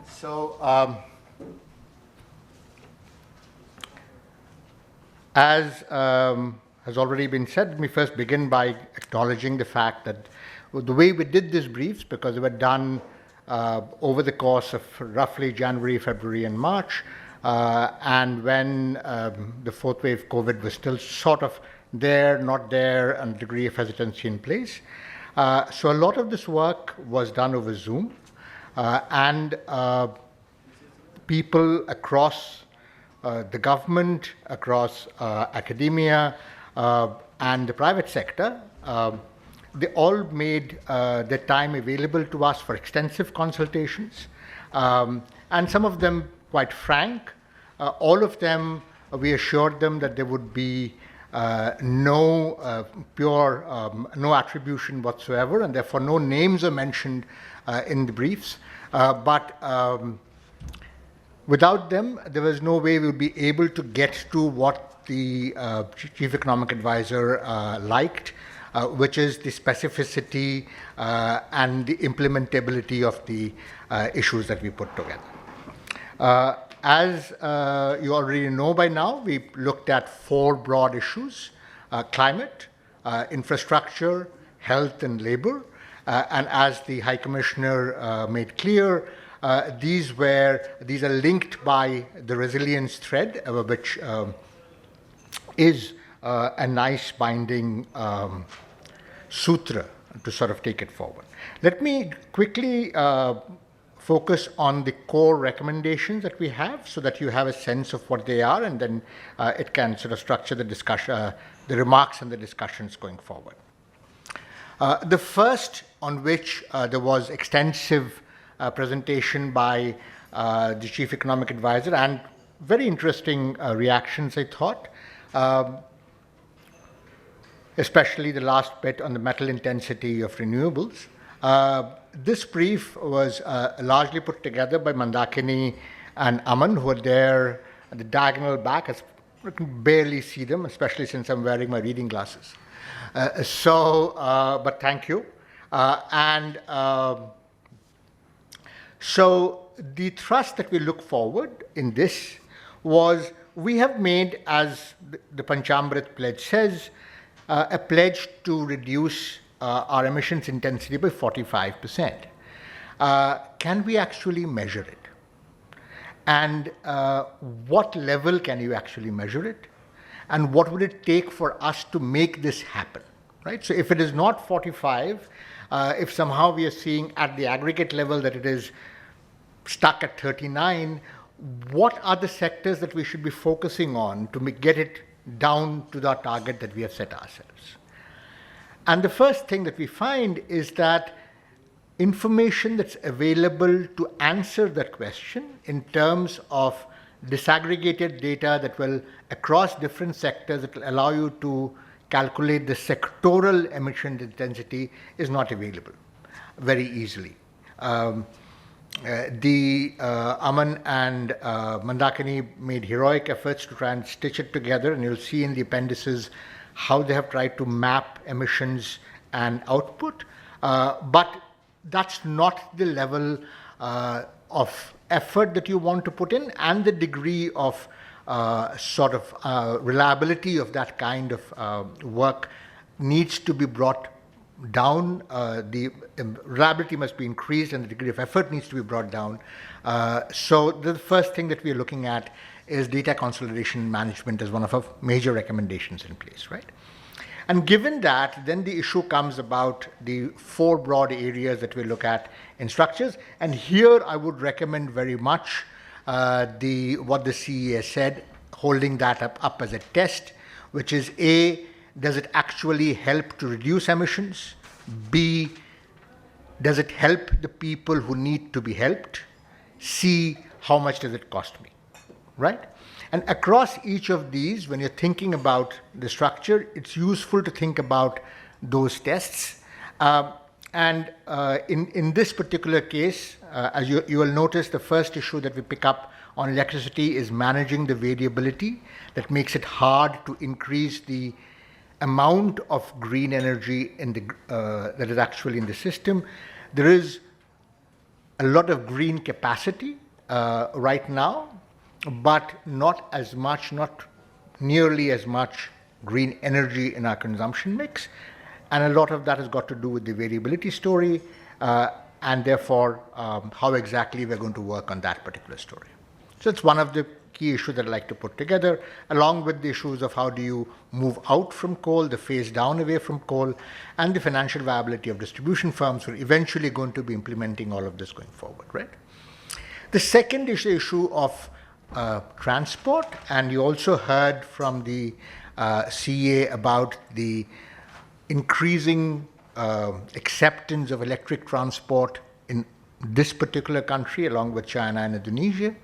So, as has already been said, let me first begin by acknowledging the fact that the way we did these briefs, because they were done over the course of roughly January, February, and March, and when the 4th wave COVID was still sort of there, not there, and a degree of hesitancy in place. So a lot of this work was done over Zoom, and people across the government, across academia, and the private sector, they all made their time available to us for extensive consultations, and some of them quite frank. All of them, we assured them that there would be no attribution whatsoever, and therefore no names are mentioned in the briefs. But without them, there was no way we would be able to get to what the chief economic advisor liked, which is the specificity and the implementability of the issues that we put together. As you already know by now, we looked at 4 broad issues: climate, infrastructure, health, and labor. And as the High Commissioner made clear, these are linked by the resilience thread, which is a nice binding sutra to sort of take it forward. Let me quickly focus on the core recommendations that we have so that you have a sense of what they are, and then it can sort of structure the discussion, the remarks and the discussions going forward. The first, on which there was extensive presentation by the Chief Economic Advisor and very interesting reactions, I thought, especially the last bit on the metal intensity of renewables. This brief was largely put together by Mandakini and Aman, who are there at the diagonal back. I can barely see them, especially since I'm wearing my reading glasses. But thank you. So the thrust that we look forward in this was we have made, as the Panchamrit pledge says, a pledge to reduce our emissions intensity by 45%. Can we actually measure it? And what level can you actually measure it? And what would it take for us to make this happen? Right? So if it is not 45, if somehow we are seeing at the aggregate level that it is stuck at 39, what are the sectors that we should be focusing on to get it down to the target that we have set ourselves? And the first thing that we find is that information that's available to answer that question in terms of disaggregated data that will, across different sectors, that will allow you to calculate the sectoral emission intensity is not available very easily. Aman and Mandakini made heroic efforts to try and stitch it together, and you'll see in the appendices how they have tried to map emissions and output. But that's not the level of effort that you want to put in, and the degree of reliability of that kind of work needs to be brought down. The reliability must be increased, and the degree of effort needs to be brought down. So the first thing that we are looking at is data consolidation management as one of our major recommendations in place, right? And given that, then the issue comes about the 4 broad areas that we look at in structures. And here I would recommend very much what the CES said, holding that up as a test, which is A, does it actually help to reduce emissions? B, does it help the people who need to be helped? C, how much does it cost me, right? And across each of these, when you're thinking about the structure, it's useful to think about those tests. In this particular case, as you will notice, the first issue that we pick up on electricity is managing the variability that makes it hard to increase the amount of green energy that is actually in the system. There is a lot of green capacity right now, but not nearly as much green energy in our consumption mix. And a lot of that has got to do with the variability story, and therefore how exactly we're going to work on that particular story. So it's one of the key issues that I'd like to put together, along with the issues of how do you move out from coal, the phase down away from coal, and the financial viability of distribution firms who are eventually going to be implementing all of this going forward, right? The second issue of transport, and you also heard from the CA about the increasing acceptance of electric transport in this particular country, along with China and Indonesia.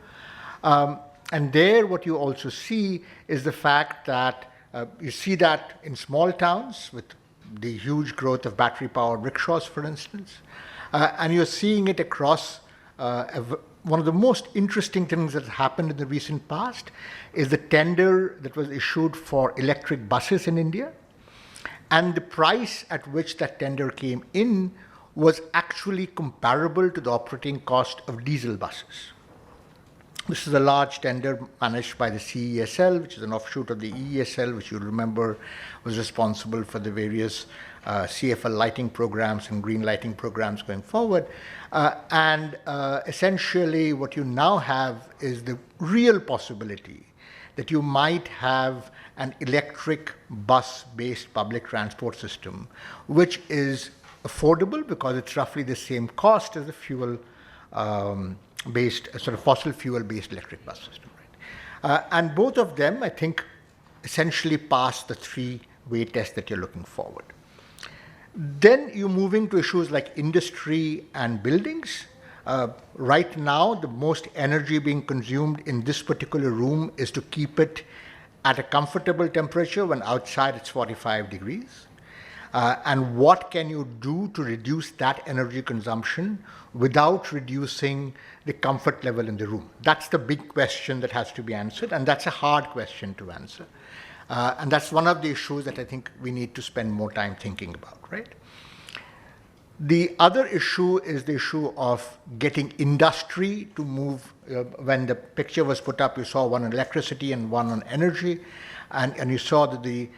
And there what you also see is the fact that you see that in small towns with the huge growth of battery-powered rickshaws, for instance, and you're seeing it across one of the most interesting things that happened in the recent past is the tender that was issued for electric buses in India. And the price at which that tender came in was actually comparable to the operating cost of diesel buses. This is a large tender managed by the CESL, which is an offshoot of the EESL, which you'll remember was responsible for the various CFL lighting programs and green lighting programs going forward. Essentially what you now have is the real possibility that you might have an electric bus-based public transport system, which is affordable because it's roughly the same cost as the fuel based, sort of fossil fuel-based electric bus system, right? And both of them, I think, essentially pass the 3-way test that you're looking forward. Then you're moving to issues like industry and buildings. Right now, the most energy being consumed in this particular room is to keep it at a comfortable temperature when outside it's 45 degrees. And what can you do to reduce that energy consumption without reducing the comfort level in the room? That's the big question that has to be answered, and that's a hard question to answer. And that's one of the issues that I think we need to spend more time thinking about, right? The other issue is the issue of getting industry to move. When the picture was put up, you saw one on electricity and one on energy, and you saw that the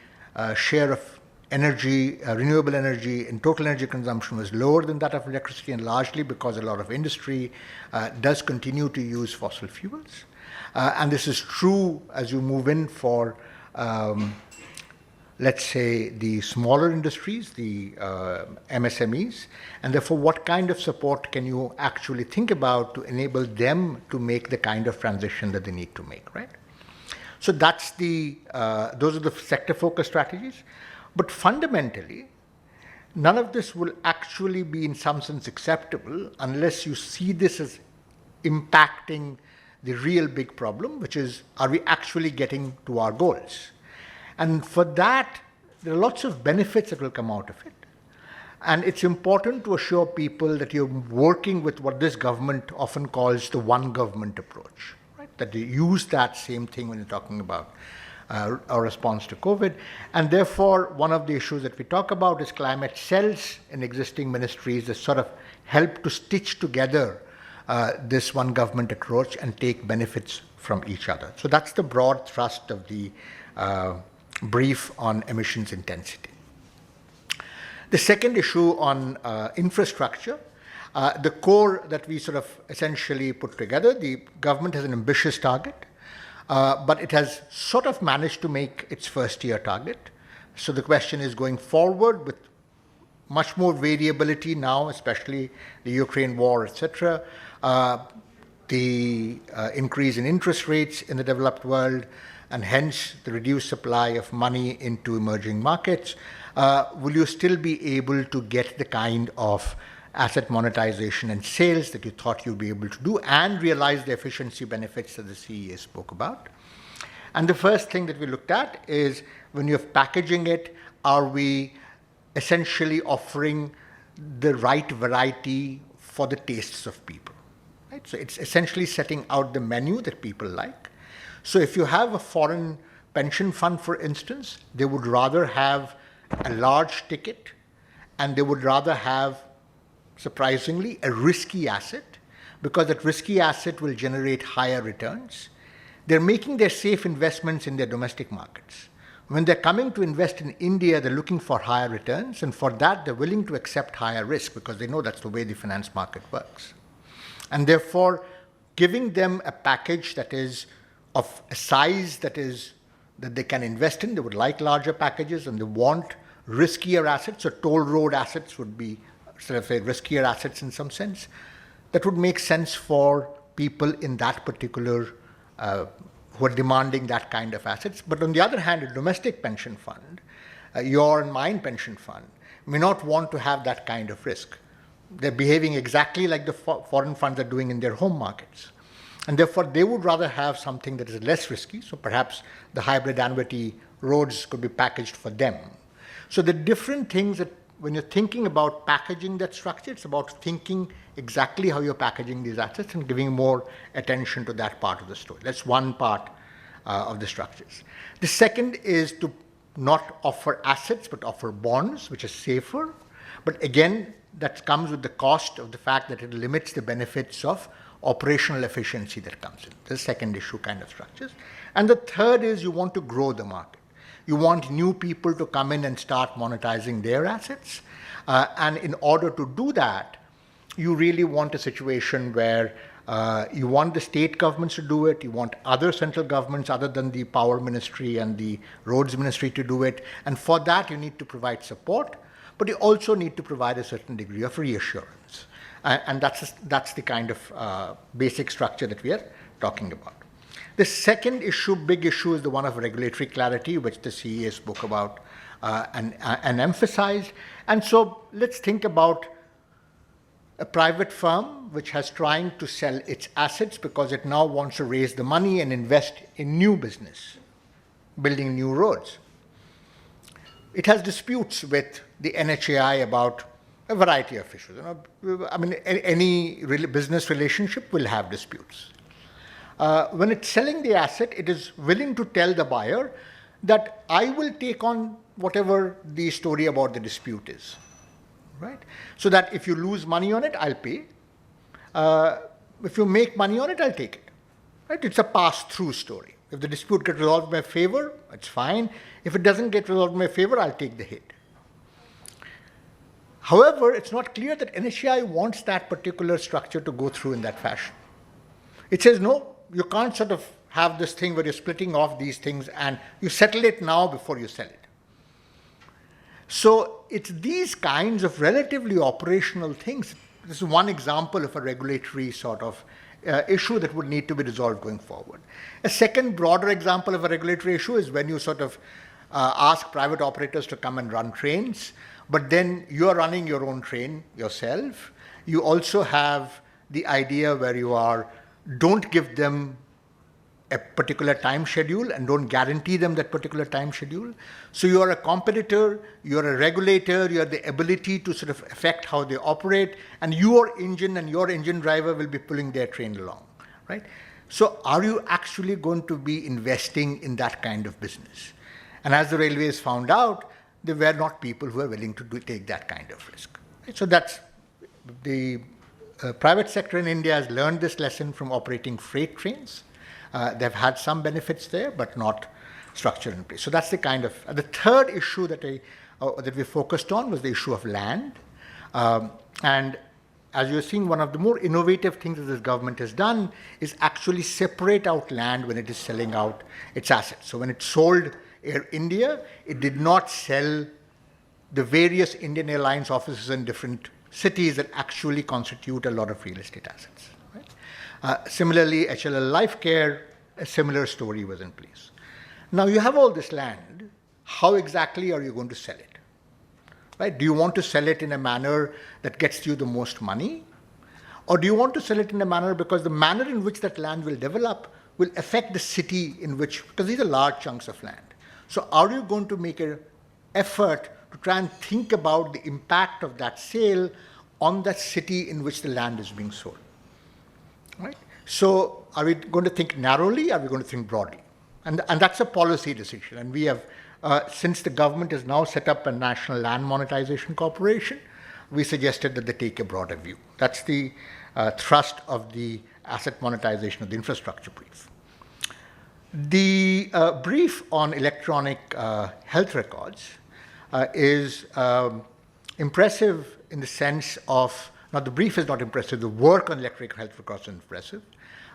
share of energy, renewable energy in total energy consumption was lower than that of electricity, and largely because a lot of industry does continue to use fossil fuels. And this is true as you move in for, let's say, the smaller industries, the MSMEs, and therefore what kind of support can you actually think about to enable them to make the kind of transition that they need to make, right? So that's those are the sector-focused strategies. But fundamentally, none of this will actually be in some sense acceptable unless you see this as impacting the real big problem, which is, are we actually getting to our goals? And for that, there are lots of benefits that will come out of it. And it's important to assure people that you're working with what this government often calls the one government approach, right? That they use that same thing when you're talking about our response to COVID. And therefore, one of the issues that we talk about is climate cells in existing ministries that sort of help to stitch together this one government approach and take benefits from each other. So that's the broad thrust of the brief on emissions intensity. The second issue on infrastructure, the core that we sort of essentially put together, the government has an ambitious target, but it has sort of managed to make its first year target. So the question is going forward with much more variability now, especially the Ukraine war, etc., the increase in interest rates in the developed world, and hence the reduced supply of money into emerging markets. Will you still be able to get the kind of asset monetization and sales that you thought you'd be able to do and realize the efficiency benefits that the CEA spoke about? And the first thing that we looked at is when you're packaging it, are we essentially offering the right variety for the tastes of people? Right? So it's essentially setting out the menu that people like. So if you have a foreign pension fund, for instance, they would rather have a large ticket, and they would rather have, surprisingly, a risky asset, because that risky asset will generate higher returns. They're making their safe investments in their domestic markets. When they're coming to invest in India, they're looking for higher returns, and for that, they're willing to accept higher risk because they know that's the way the finance market works. And therefore, giving them a package that is of a size that they can invest in, they would like larger packages, and they want riskier assets. So toll road assets would be sort of riskier assets in some sense. That would make sense for people in that particular, who are demanding that kind of assets. But on the other hand, a domestic pension fund, your and mine pension fund, may not want to have that kind of risk. They're behaving exactly like the foreign funds are doing in their home markets. And therefore, they would rather have something that is less risky. So perhaps the hybrid annuity roads could be packaged for them. So the different things that when you're thinking about packaging that structure, it's about thinking exactly how you're packaging these assets and giving more attention to that part of the story. That's one part of the structures. The second is to not offer assets, but offer bonds, which is safer. But again, that comes with the cost of the fact that it limits the benefits of operational efficiency that comes in. The second issue kind of structures. And the third is you want to grow the market. You want new people to come in and start monetizing their assets. And in order to do that, you really want a situation where you want the state governments to do it, you want other central governments other than the power ministry and the roads ministry to do it. And for that, you need to provide support, but you also need to provide a certain degree of reassurance. And that's the kind of basic structure that we are talking about. The second issue, big issue, is the one of regulatory clarity, which the CEA spoke about and emphasized. And so let's think about a private firm which has trying to sell its assets because it now wants to raise the money and invest in new business, building new roads. It has disputes with the NHAI about a variety of issues. I mean, any business relationship will have disputes. When it's selling the asset, it is willing to tell the buyer that I will take on whatever the story about the dispute is, right? So that if you lose money on it, I'll pay. If you make money on it, I'll take it, right? It's a pass-through story. If the dispute gets resolved in my favor, it's fine. If it doesn't get resolved in my favor, I'll take the hit. However, it's not clear that NHAI wants that particular structure to go through in that fashion. It says, no, you can't sort of have this thing where you're splitting off these things and you settle it now before you sell it. So it's these kinds of relatively operational things. This is one example of a regulatory sort of issue that would need to be resolved going forward. A second broader example of a regulatory issue is when you sort of ask private operators to come and run trains, but then you're running your own train yourself. You also have the idea where you don't give them a particular time schedule and don't guarantee them that particular time schedule. So you are a competitor, you're a regulator, you have the ability to sort of affect how they operate, and your engine and your engine driver will be pulling their train along, right? So are you actually going to be investing in that kind of business? And as the railways found out, they were not people who were willing to take that kind of risk. Right? So that's the private sector in India has learned this lesson from operating freight trains. They've had some benefits there, but not structure in place. So that's the kind of the third issue that we focused on was the issue of land. And as you're seeing, one of the more innovative things that this government has done is actually separate out land when it is selling out its assets. So when it sold Air India, it did not sell the various Indian Airlines offices in different cities that actually constitute a lot of real estate assets. Right? Similarly, HLL Life Care, a similar story was in place. Now you have all this land. How exactly are you going to sell it? Right? Do you want to sell it in a manner that gets you the most money? Or do you want to sell it in a manner because the manner in which that land will develop will affect the city in which, because these are large chunks of land. So are you going to make an effort to try and think about the impact of that sale on that city in which the land is being sold? Right? So are we going to think narrowly? Are we going to think broadly? And that's a policy decision. And we have, since the government has now set up a National Land Monetisation Corporation, we suggested that they take a broader view. That's the thrust of the asset monetization of the infrastructure brief. The brief on electronic health records is impressive in the sense of, not the brief is not impressive, the work on electronic health records is impressive.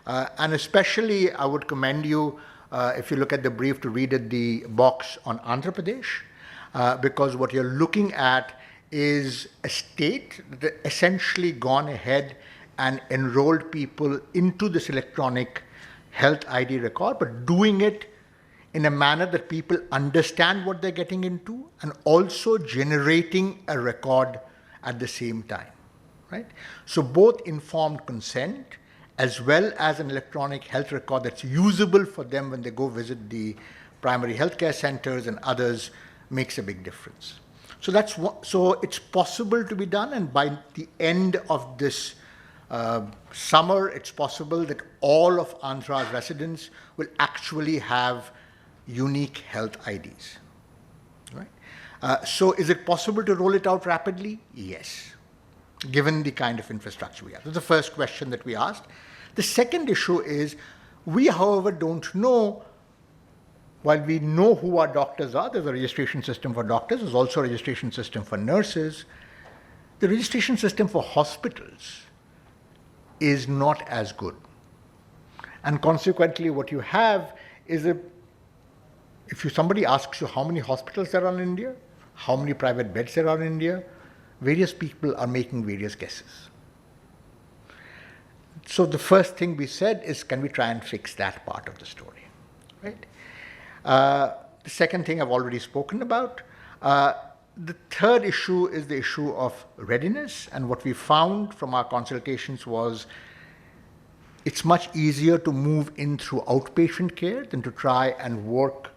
And especially I would commend you, if you look at the brief, to read it, the box on Andhra Pradesh, because what you're looking at is a state that essentially gone ahead and enrolled people into this electronic health ID record, but doing it in a manner that people understand what they're getting into and also generating a record at the same time, right? So both informed consent as well as an electronic health record that's usable for them when they go visit the primary healthcare centers and others makes a big difference. So so it's possible to be done, and by the end of this summer, it's possible that all of Andhra's residents will actually have unique health IDs. Right? So is it possible to roll it out rapidly? Yes, given the kind of infrastructure we have. That's the first question that we asked. The second issue is, we, however, don't know, while we know who our doctors are, there's a registration system for doctors, there's also a registration system for nurses. The registration system for hospitals is not as good. And consequently, what you have is if somebody asks you how many hospitals there are in India, how many private beds there are in India, various people are making various guesses. So the first thing we said is, can we try and fix that part of the story, right? The second thing I've already spoken about. The third issue is the issue of readiness, and what we found from our consultations was it's much easier to move in through outpatient care than to try and work.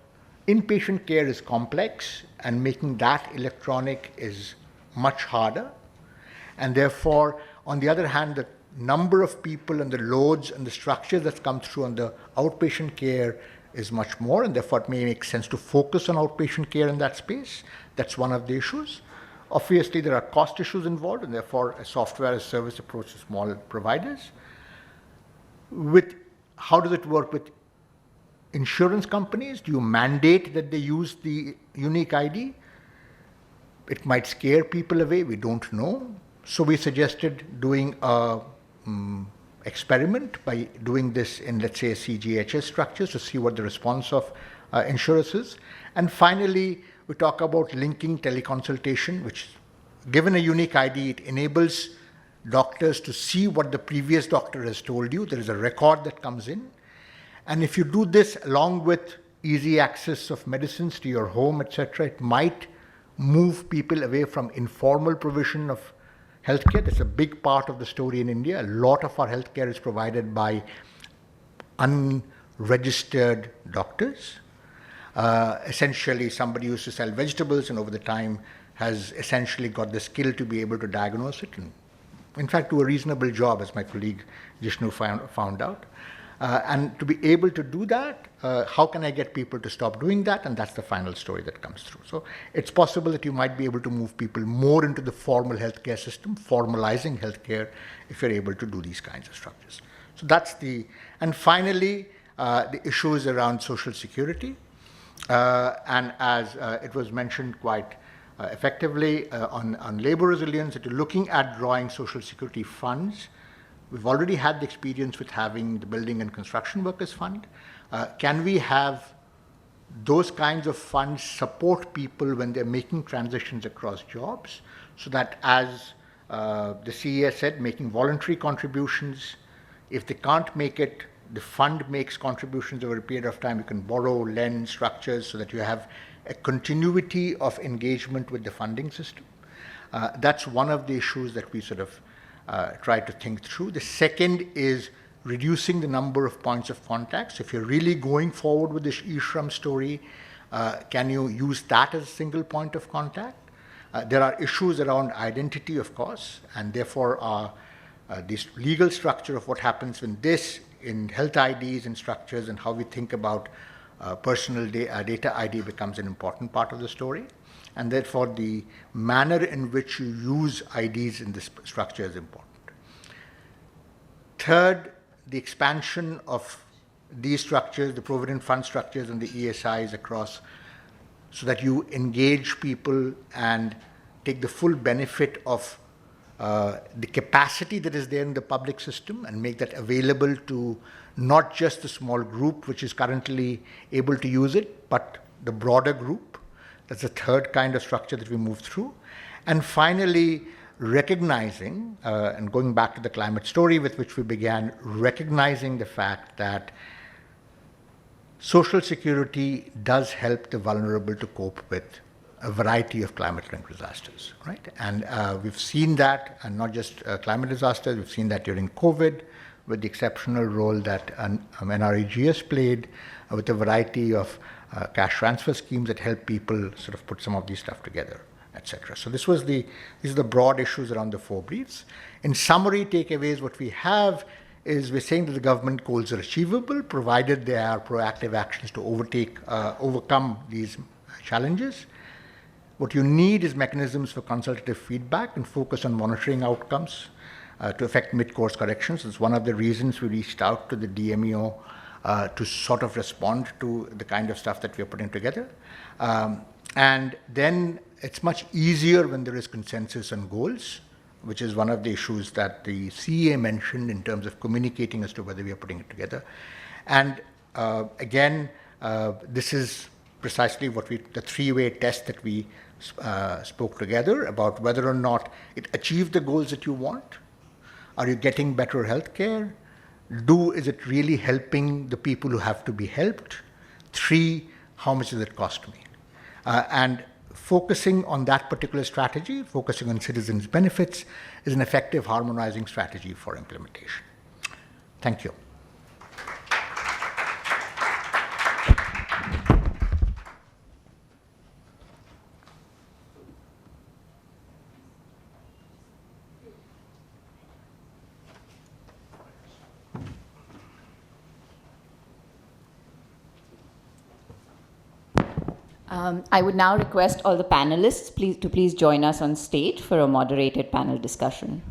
Inpatient care is complex, and making that electronic is much harder. And therefore, on the other hand, the number of people and the loads and the structures that come through on the outpatient care is much more, and therefore it may make sense to focus on outpatient care in that space. That's one of the issues. Obviously, there are cost issues involved, and therefore a software as a service approach to small providers. How does it work with insurance companies? Do you mandate that they use the unique ID? It might scare people away, we don't know. So we suggested doing a experiment by doing this in, let's say, a CGHS structures to see what the response of insurers is. And finally, we talk about linking teleconsultation, which, given a unique ID, it enables doctors to see what the previous doctor has told you. There is a record that comes in. And if you do this along with easy access of medicines to your home, etc., it might move people away from informal provision of healthcare. That's a big part of the story in India. A lot of our healthcare is provided by registered doctors. Essentially, somebody used to sell vegetables and over the time has essentially got the skill to be able to diagnose it and, in fact, do a reasonable job, as my colleague Jishnu found out. And to be able to do that, how can I get people to stop doing that? And that's the final story that comes through. So it's possible that you might be able to move people more into the formal healthcare system, formalizing healthcare, if you're able to do these kinds of structures. So that's and finally, the issues around social security. And as it was mentioned quite effectively on labor resilience, that you're looking at drawing social security funds. We've already had the experience with having the Building and Construction Workers Fund. Can we have those kinds of funds support people when they're making transitions across jobs, so that, as the CES said, making voluntary contributions, if they can't make it, the fund makes contributions over a period of time. You can borrow, lend structures so that you have a continuity of engagement with the funding system. That's one of the issues that we sort of try to think through. The second is reducing the number of points of contact. So if you're really going forward with this eShram story, can you use that as a single point of contact? There are issues around identity, of course, and therefore this legal structure of what happens when this in health IDs and structures and how we think about personal data ID becomes an important part of the story. And therefore, the manner in which you use IDs in this structure is important. Third, the expansion of these structures, the Provident Fund structures and the ESIs across, so that you engage people and take the full benefit of the capacity that is there in the public system and make that available to not just the small group which is currently able to use it, but the broader group. That's the third kind of structure that we move through. And finally, recognizing, and going back to the climate story with which we began, recognizing the fact that social security does help the vulnerable to cope with a variety of climate-linked disasters, right? And we've seen that, and not just climate disasters, we've seen that during COVID, with the exceptional role that NREGS played with a variety of cash transfer schemes that help people sort of put some of these stuff together, etc. So these are the broad issues around the 4 briefs. In summary, takeaways, what we have is we're saying that the government goals are achievable, provided there are proactive actions to overcome these challenges. What you need is mechanisms for consultative feedback and focus on monitoring outcomes to effect mid-course corrections. It's one of the reasons we reached out to the DMEO to sort of respond to the kind of stuff that we're putting together. And then it's much easier when there is consensus on goals, which is one of the issues that the CEA mentioned in terms of communicating as to whether we are putting it together. And again, this is precisely what the 3-way test that we spoke together about, whether or not it achieved the goals that you want. Are you getting better healthcare? Is it really helping the people who have to be helped? 3, how much does it cost me? And focusing on that particular strategy, focusing on citizens' benefits, is an effective harmonizing strategy for implementation. Thank you. I would now request all the panelists to please join us on stage for a moderated panel discussion.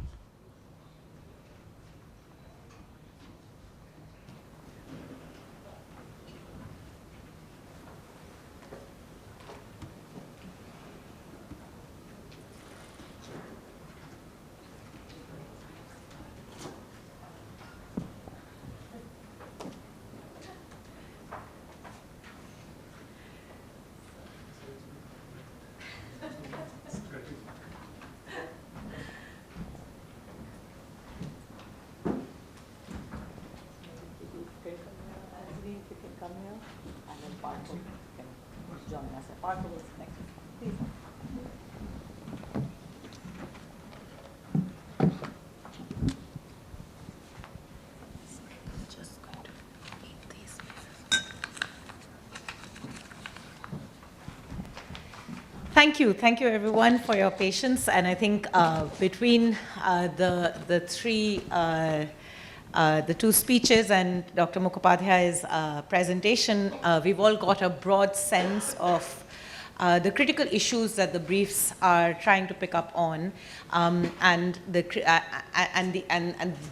Just going to eat these. Thank you everyone for your patience. And I think between the two speeches and Dr. Mukhopadhyay's presentation, we've all got a broad sense of the critical issues that the briefs are trying to pick up on, and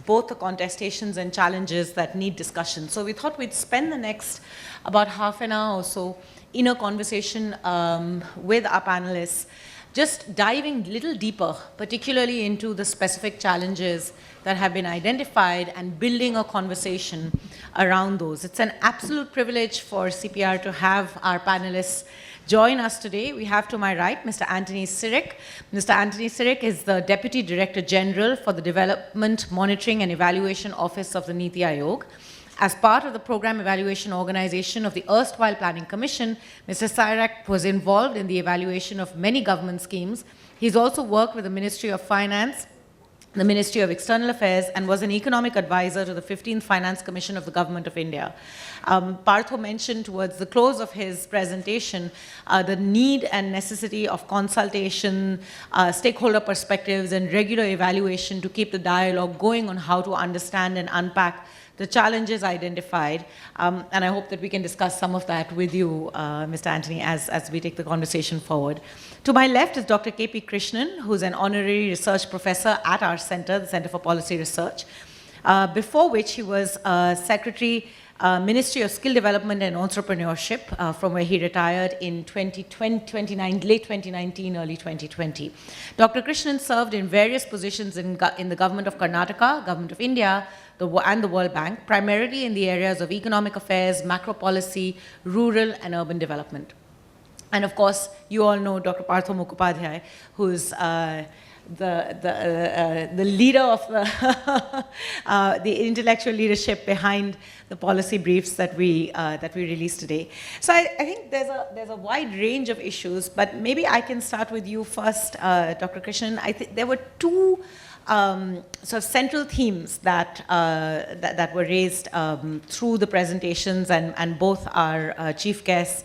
both the contestations and challenges that need discussion. So we thought we'd spend the next about half an hour or so in a conversation with our panelists, just diving a little deeper, particularly into the specific challenges that have been identified and building a conversation around those. It's an absolute privilege for CPR to have our panelists join us today. We have to my right Mr. Anthony Sirik. Mr. Anthony Sirik is the Deputy Director General for the Development Monitoring and Evaluation Office of the Niti Aayog. As part of the Program Evaluation Organization of the erstwhile Planning Commission, Mr. Sirak was involved in the evaluation of many government schemes. He's also worked with the Ministry of Finance, the Ministry of External Affairs, and was an economic advisor to the 15th Finance Commission of the Government of India. Partho mentioned towards the close of his presentation the need and necessity of consultation, stakeholder perspectives, and regular evaluation to keep the dialogue going on how to understand and unpack the challenges identified, and I hope that we can discuss some of that with you, Mr. Anthony, as we take the conversation forward. To my left is Dr. K.P. Krishnan, who's an honorary research professor at our center, the Center for Policy Research, before which he was Secretary, Ministry of Skill Development and Entrepreneurship, from where he retired in late 2019, early 2020. Dr. Krishnan served in various positions in the government of Karnataka, government of India, and the World Bank, primarily in the areas of economic affairs, macro policy, rural and urban development. And of course, you all know Dr. Partho Mukhopadhyay, who's the leader of the intellectual leadership behind the policy briefs that we released today. So I think there's a wide range of issues, but maybe I can start with you first, Dr. Krishnan. I think there were two sort of central themes that were raised through the presentations, and both our chief guests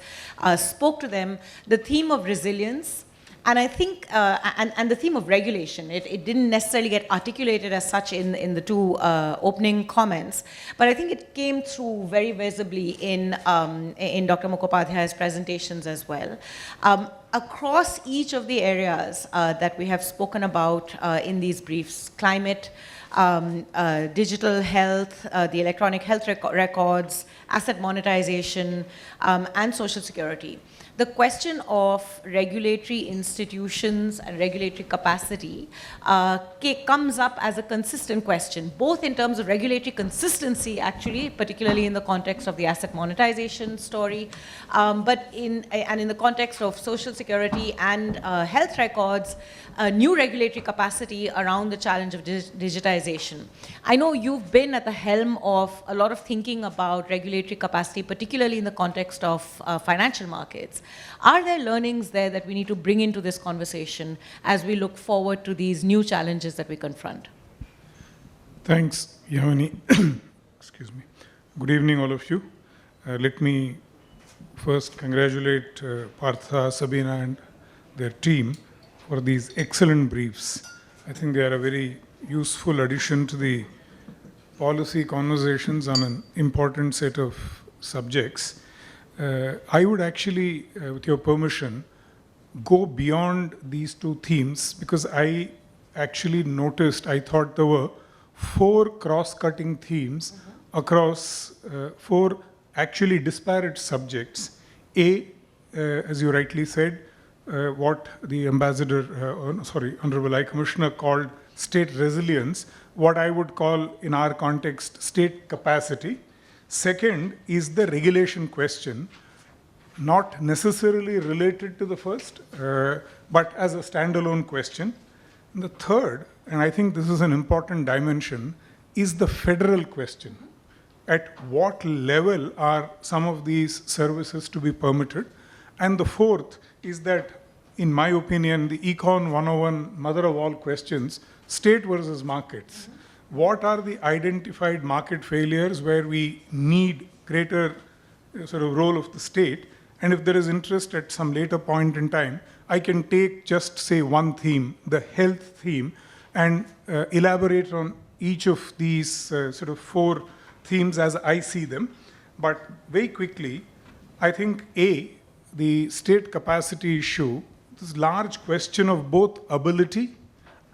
spoke to them. The theme of resilience, and I think, and the theme of regulation. It didn't necessarily get articulated as such in the two opening comments, but I think it came through very visibly in Dr. Mukhopadhyay's presentations as well. Across each of the areas that we have spoken about in these briefs, climate, digital health, the electronic health records, asset monetization, and social security, the question of regulatory institutions and regulatory capacity comes up as a consistent question, both in terms of regulatory consistency, actually, particularly in the context of the asset monetization story, but in the context of social security and health records, new regulatory capacity around the challenge of digitization. I know you've been at the helm of a lot of thinking about regulatory capacity, particularly in the context of financial markets. Are there learnings there that we need to bring into this conversation as we look forward to these new challenges that we confront? Thanks, Yamini. Excuse me. Good evening, all of you. Let me first congratulate Partha, Sabina, and their team for these excellent briefs. I think they are a very useful addition to the policy conversations on an important set of subjects. I would actually, with your permission, go beyond these two themes, because I actually noticed, I thought there were 4 cross-cutting themes across 4 actually disparate subjects. As you rightly said, what the Honorable High Commissioner called state resilience, what I would call in our context state capacity. Second is the regulation question, not necessarily related to the first, but as a standalone question. And the third, and I think this is an important dimension, is the federal question. At what level are some of these services to be permitted? And the fourth is that, in my opinion, the Econ 101 mother of all questions, state versus markets. What are the identified market failures where we need greater sort of role of the state, And if there is interest at some later point in time, I can take just say one theme, the health theme, and elaborate on each of these sort of 4 themes as I see them. But very quickly, I think the state capacity issue, this large question of both ability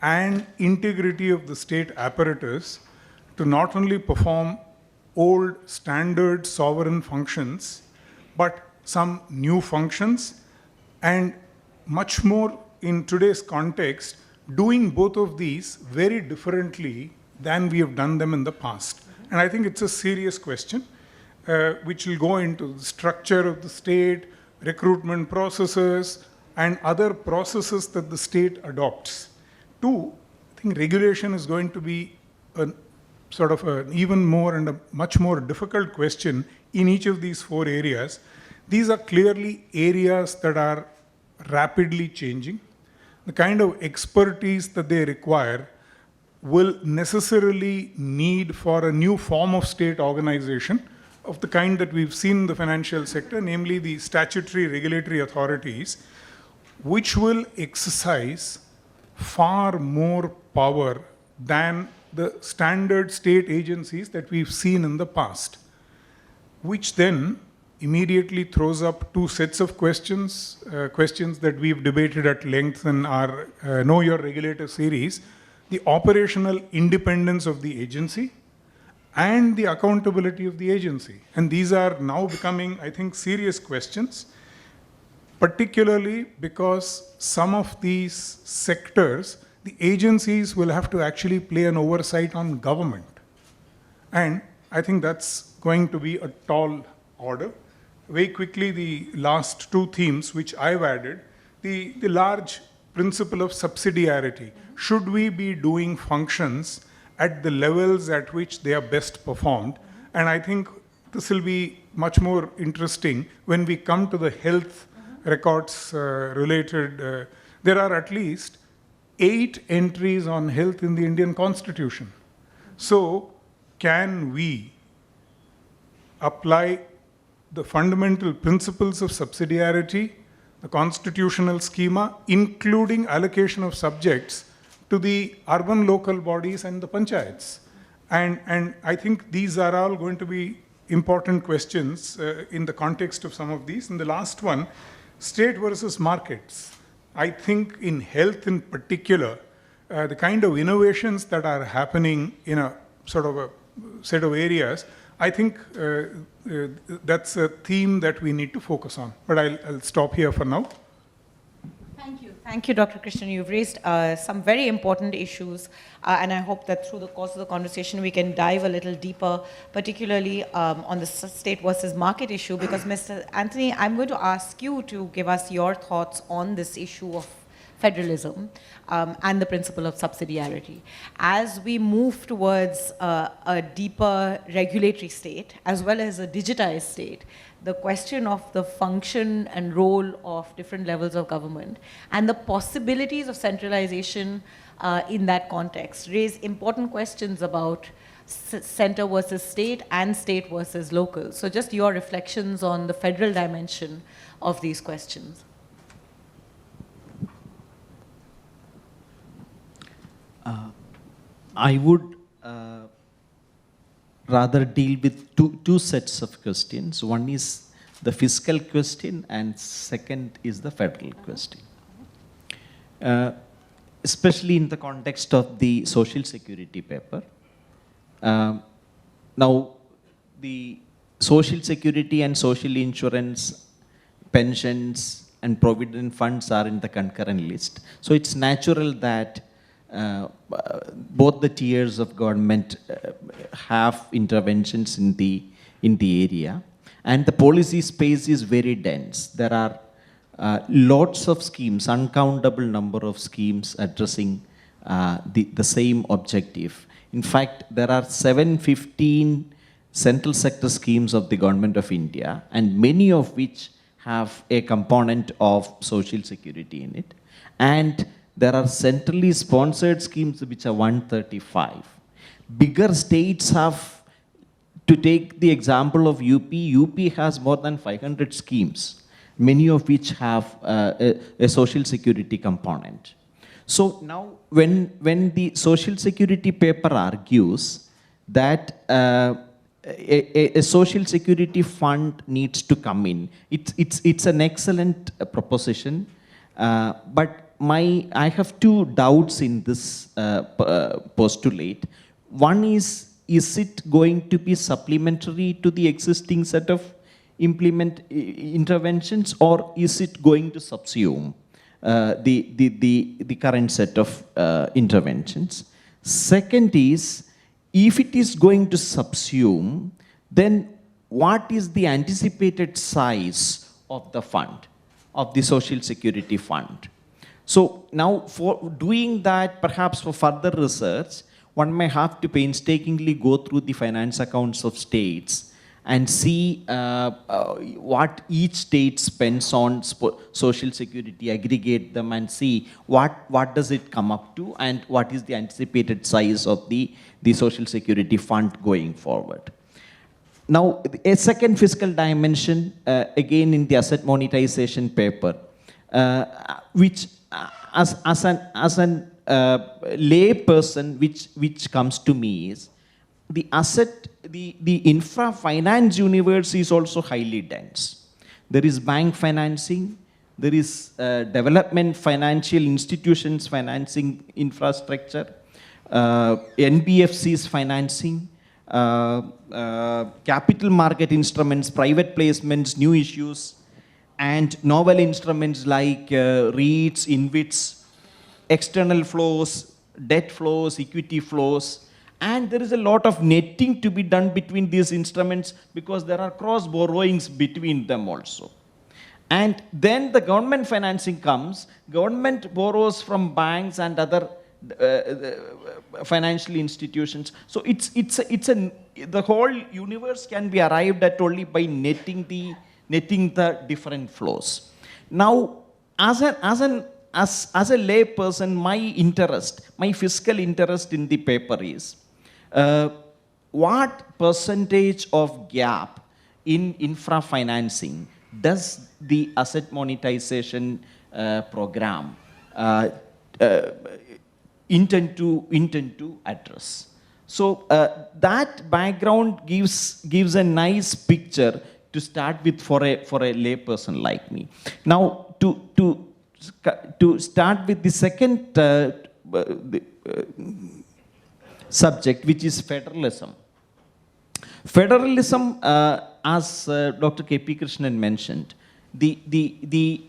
and integrity of the state apparatus to not only perform old standard sovereign functions, but some new functions, and much more in today's context, doing both of these very differently than we have done them in the past. And I think it's a serious question, which will go into the structure of the state, recruitment processes, and other processes that the state adopts. 2, I think regulation is going to be a sort of an even more and a much more difficult question in each of these 4 areas. These are clearly areas that are rapidly changing. The kind of expertise that they require will necessarily need for a new form of state organization of the kind that we've seen in the financial sector, namely the statutory regulatory authorities, which will exercise far more power than the standard state agencies that we've seen in the past, which then immediately throws up 2 sets of questions, questions that we've debated at length in our Know Your Regulator series: the operational independence of the agency and the accountability of the agency. And these are now becoming, I think, serious questions, particularly because some of these sectors, the agencies will have to actually play an oversight on government. And I think that's going to be a tall order. Very quickly, the last 2 themes which I've added, the large principle of subsidiarity. Should we be doing functions at the levels at which they are best performed? And I think this will be much more interesting when we come to the health records related. There are at least 8 entries on health in the Indian Constitution. So can we apply the fundamental principles of subsidiarity, the constitutional schema, including allocation of subjects, to the urban local bodies and the panchayats? And I think these are all going to be important questions in the context of some of these. And the last one, state versus markets. I think in health in particular, the kind of innovations that are happening in a sort of a set of areas, I think that's a theme that we need to focus on. But I'll stop here for now. Thank you. Thank you, Dr. Krishnan. You've raised some very important issues, and I hope that through the course of the conversation we can dive a little deeper, particularly on the state versus market issue, because Mr. Anthony, I'm going to ask you to give us your thoughts on this issue of federalism and the principle of subsidiarity. As we move towards a deeper regulatory state, as well as a digitized state, the question of the function and role of different levels of government and the possibilities of centralization in that context raise important questions about center versus state and state versus local. So just your reflections on the federal dimension of these questions. I would rather deal with two sets of questions. One is the fiscal question and second is the federal question. Especially in the context of the social security paper. Now, the social security and social insurance, pensions and provident funds are in the concurrent list. So it's natural that both the tiers of government have interventions in the area, and the policy space is very dense. There are lots of schemes, uncountable number of schemes addressing the same objective. In fact, there are 715 central sector schemes of the Government of India, and many of which have a component of social security in it. And there are centrally sponsored schemes which are 135. Bigger states have, to take the example of UP, UP has more than 500 schemes. many of which have a social security component. So now when the social security paper argues that a social security fund needs to come in, it's an excellent proposition, but I have two doubts in this postulate. One is it going to be supplementary to the existing set of interventions, or is it going to subsume the current set of interventions? Second is, if it is going to subsume, then what is the anticipated size of the fund, of the Social Security Fund? So now for doing that, perhaps for further research, one may have to painstakingly go through the finance accounts of states and see what each state spends on social security, aggregate them and see what does it come up to and what is the anticipated size of the social security fund going forward. Now, a second fiscal dimension, again in the asset monetization paper, which as an lay person, which comes to me is the infra finance universe is also highly dense. There is bank financing, there is development financial institutions financing infrastructure, NBFCs financing, capital market instruments, private placements, new issues, and novel instruments like REITs, InvITs, external flows, debt flows, equity flows, and there is a lot of netting to be done between these instruments because there are cross borrowings between them also. And then the government financing comes, government borrows from banks and other financial institutions. So the whole universe can be arrived at only by netting the different flows. Now, as a lay person, my fiscal interest in the paper is what percentage of gap in infra financing does the asset monetization program intend to address? So that background gives a nice picture to start with for a lay person like me. Now to start with the second subject, which is federalism. Federalism, as Dr. K.P. Krishnan mentioned, the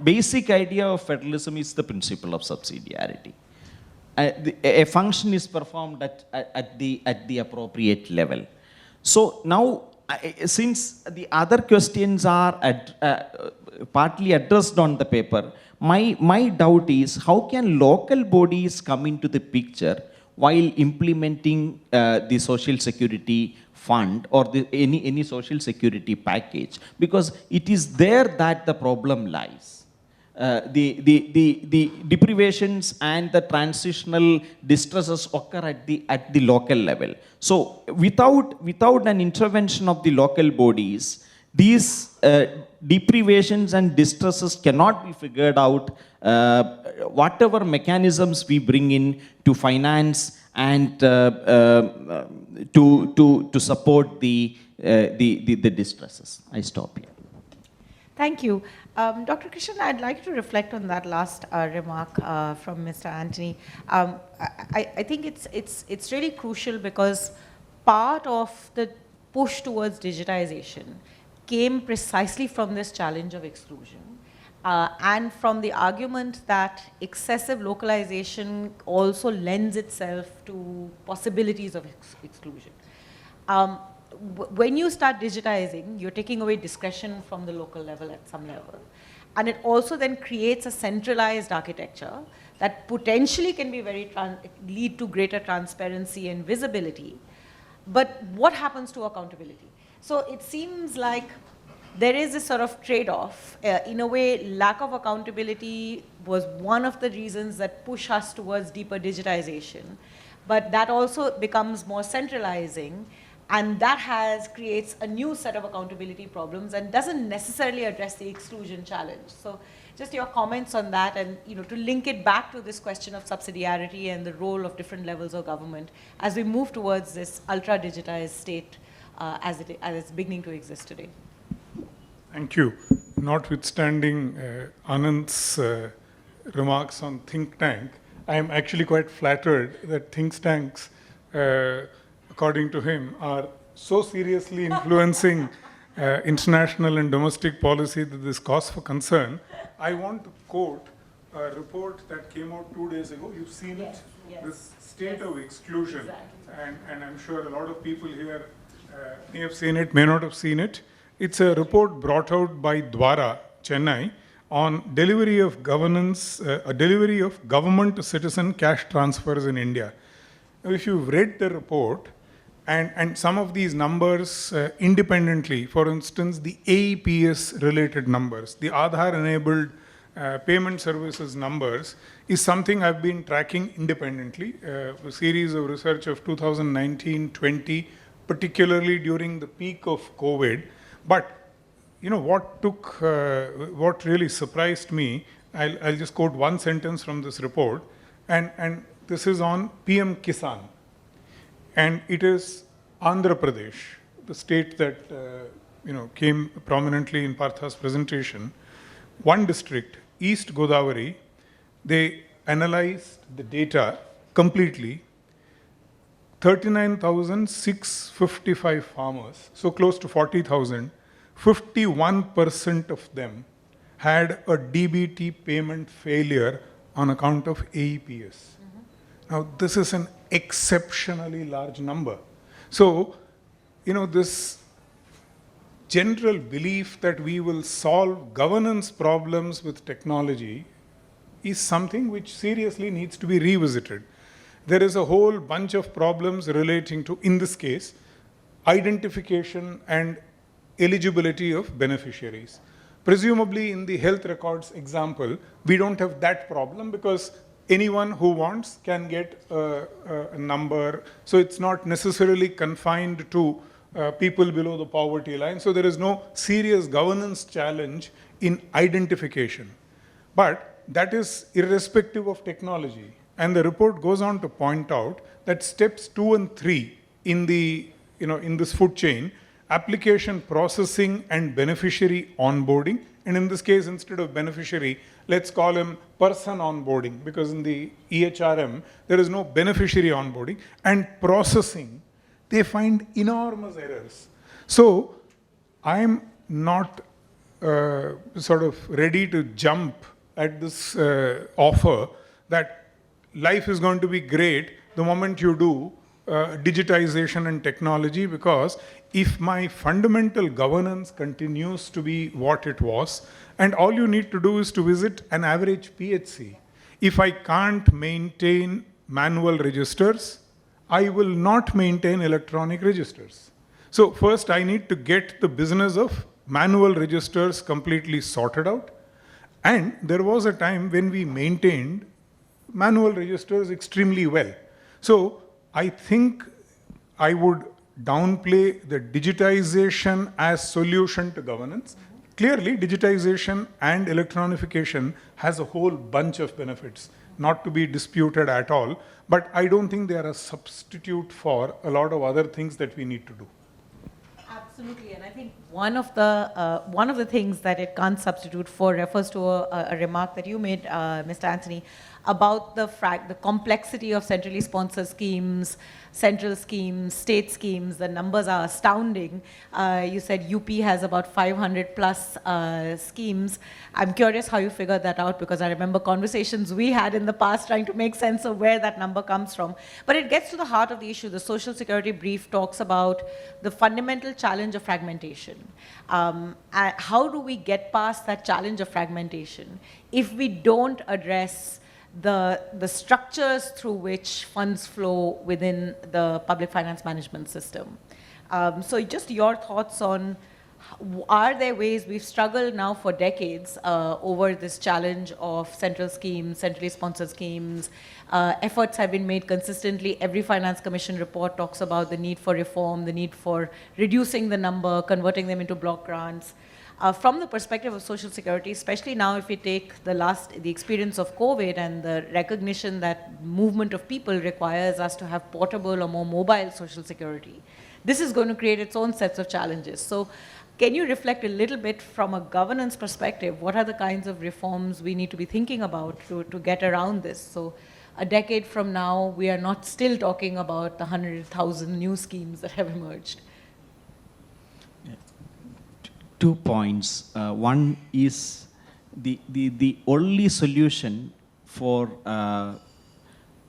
basic idea of federalism is the principle of subsidiarity. A function is performed at the appropriate level. So now, since the other questions are partly addressed on the paper, my doubt is how can local bodies come into the picture while implementing the social security fund or any social security package, because it is there that the problem lies. The deprivations and the transitional distresses occur at the local level. So without an intervention of the local bodies, these deprivations and distresses cannot be figured out, whatever mechanisms we bring in to finance and to support the distresses. I stop here. Thank you. Dr. Krishnan, I'd like to reflect on that last remark from Mr. Anthony. I think it's really crucial because part of the push towards digitization came precisely from this challenge of exclusion and from the argument that excessive localization also lends itself to possibilities of exclusion. When you start digitizing, you're taking away discretion from the local level at some level. And it also then creates a centralized architecture that potentially can be lead to greater transparency and visibility. But what happens to accountability? So it seems like there is this sort of trade-off. In a way, lack of accountability was one of the reasons that push us towards deeper digitization. But that also becomes more centralizing. And that creates a new set of accountability problems and doesn't necessarily address the exclusion challenge. So just your comments on that, and to link it back to this question of subsidiarity and the role of different levels of government as we move towards this ultra-digitized state as it's beginning to exist today. Thank you. Notwithstanding Anand's remarks on think tank, I am actually quite flattered that think tanks, according to him, are so seriously influencing international and domestic policy that this cause for concern. I want to quote a report that came out 2 days ago. You've seen it, this state of exclusion, and I'm sure a lot of people here may have seen it, may not have seen it. It's a report brought out by Dwara, Chennai, on delivery of government to citizen cash transfers in India. Now, if you've read the report, and some of these numbers independently, for instance, the AEPS related numbers, the Aadhaar enabled payment services numbers, is something I've been tracking independently. A series of research of 2019-20, particularly during the peak of COVID. But what really surprised me, I'll just quote one sentence from this report, and this is on PM Kisan. And it is Andhra Pradesh, the state that came prominently in Partha's presentation. One district, East Godavari, they analyzed the data completely. 39,655 farmers, so close to 40,000, 51% of them had a DBT payment failure on account of AEPS. Now, this is an exceptionally large number. So, this general belief that we will solve governance problems with technology is something which seriously needs to be revisited. There is a whole bunch of problems relating to, in this case, identification and eligibility of beneficiaries. Presumably, in the health records example, we don't have that problem because anyone who wants can get a number. So it's not necessarily confined to people below the poverty line. So there is no serious governance challenge in identification. But that is irrespective of technology. And the report goes on to point out that steps 2 and 3 in this food chain, application processing and beneficiary onboarding, and in this case, instead of beneficiary, let's call him person onboarding, because in the EHRM, there is no beneficiary onboarding, and processing, they find enormous errors. So I'm not sort of ready to jump at this offer that life is going to be great the moment you do digitization and technology, because if my fundamental governance continues to be what it was, and all you need to do is to visit an average PHC. If I can't maintain manual registers, I will not maintain electronic registers. So first I need to get the business of manual registers completely sorted out. And there was a time when we maintained manual registers extremely well. So I think I would downplay the digitization as solution to governance. Clearly, digitization and electronification has a whole bunch of benefits, not to be disputed at all, but I don't think they are a substitute for a lot of other things that we need to do. Absolutely, and I think one of the things that it can't substitute for refers to a remark that you made, Mr. Anthony, about the complexity of centrally sponsored schemes, central schemes, state schemes. The numbers are astounding. You said UP has about 500 plus schemes. I'm curious how you figured that out, because I remember conversations we had in the past trying to make sense of where that number comes from. But it gets to the heart of the issue. The Social Security brief talks about the fundamental challenge of fragmentation. How do we get past that challenge of fragmentation if we don't address the structures through which funds flow within the public finance management system? So just your thoughts on Are there ways, we've struggled now for decades over this challenge of central schemes, centrally sponsored schemes. Efforts have been made consistently. Every Finance Commission report talks about the need for reform, the need for reducing the number, converting them into block grants. From the perspective of Social Security, especially now if we take the experience of COVID and the recognition that movement of people requires us to have portable or more mobile Social Security, this is going to create its own sets of challenges. So can you reflect a little bit from a governance perspective, what are the kinds of reforms we need to be thinking about to get around this? So a decade from now, we are not still talking about the 100,000 new schemes that have emerged. 2 points. One is the only solution for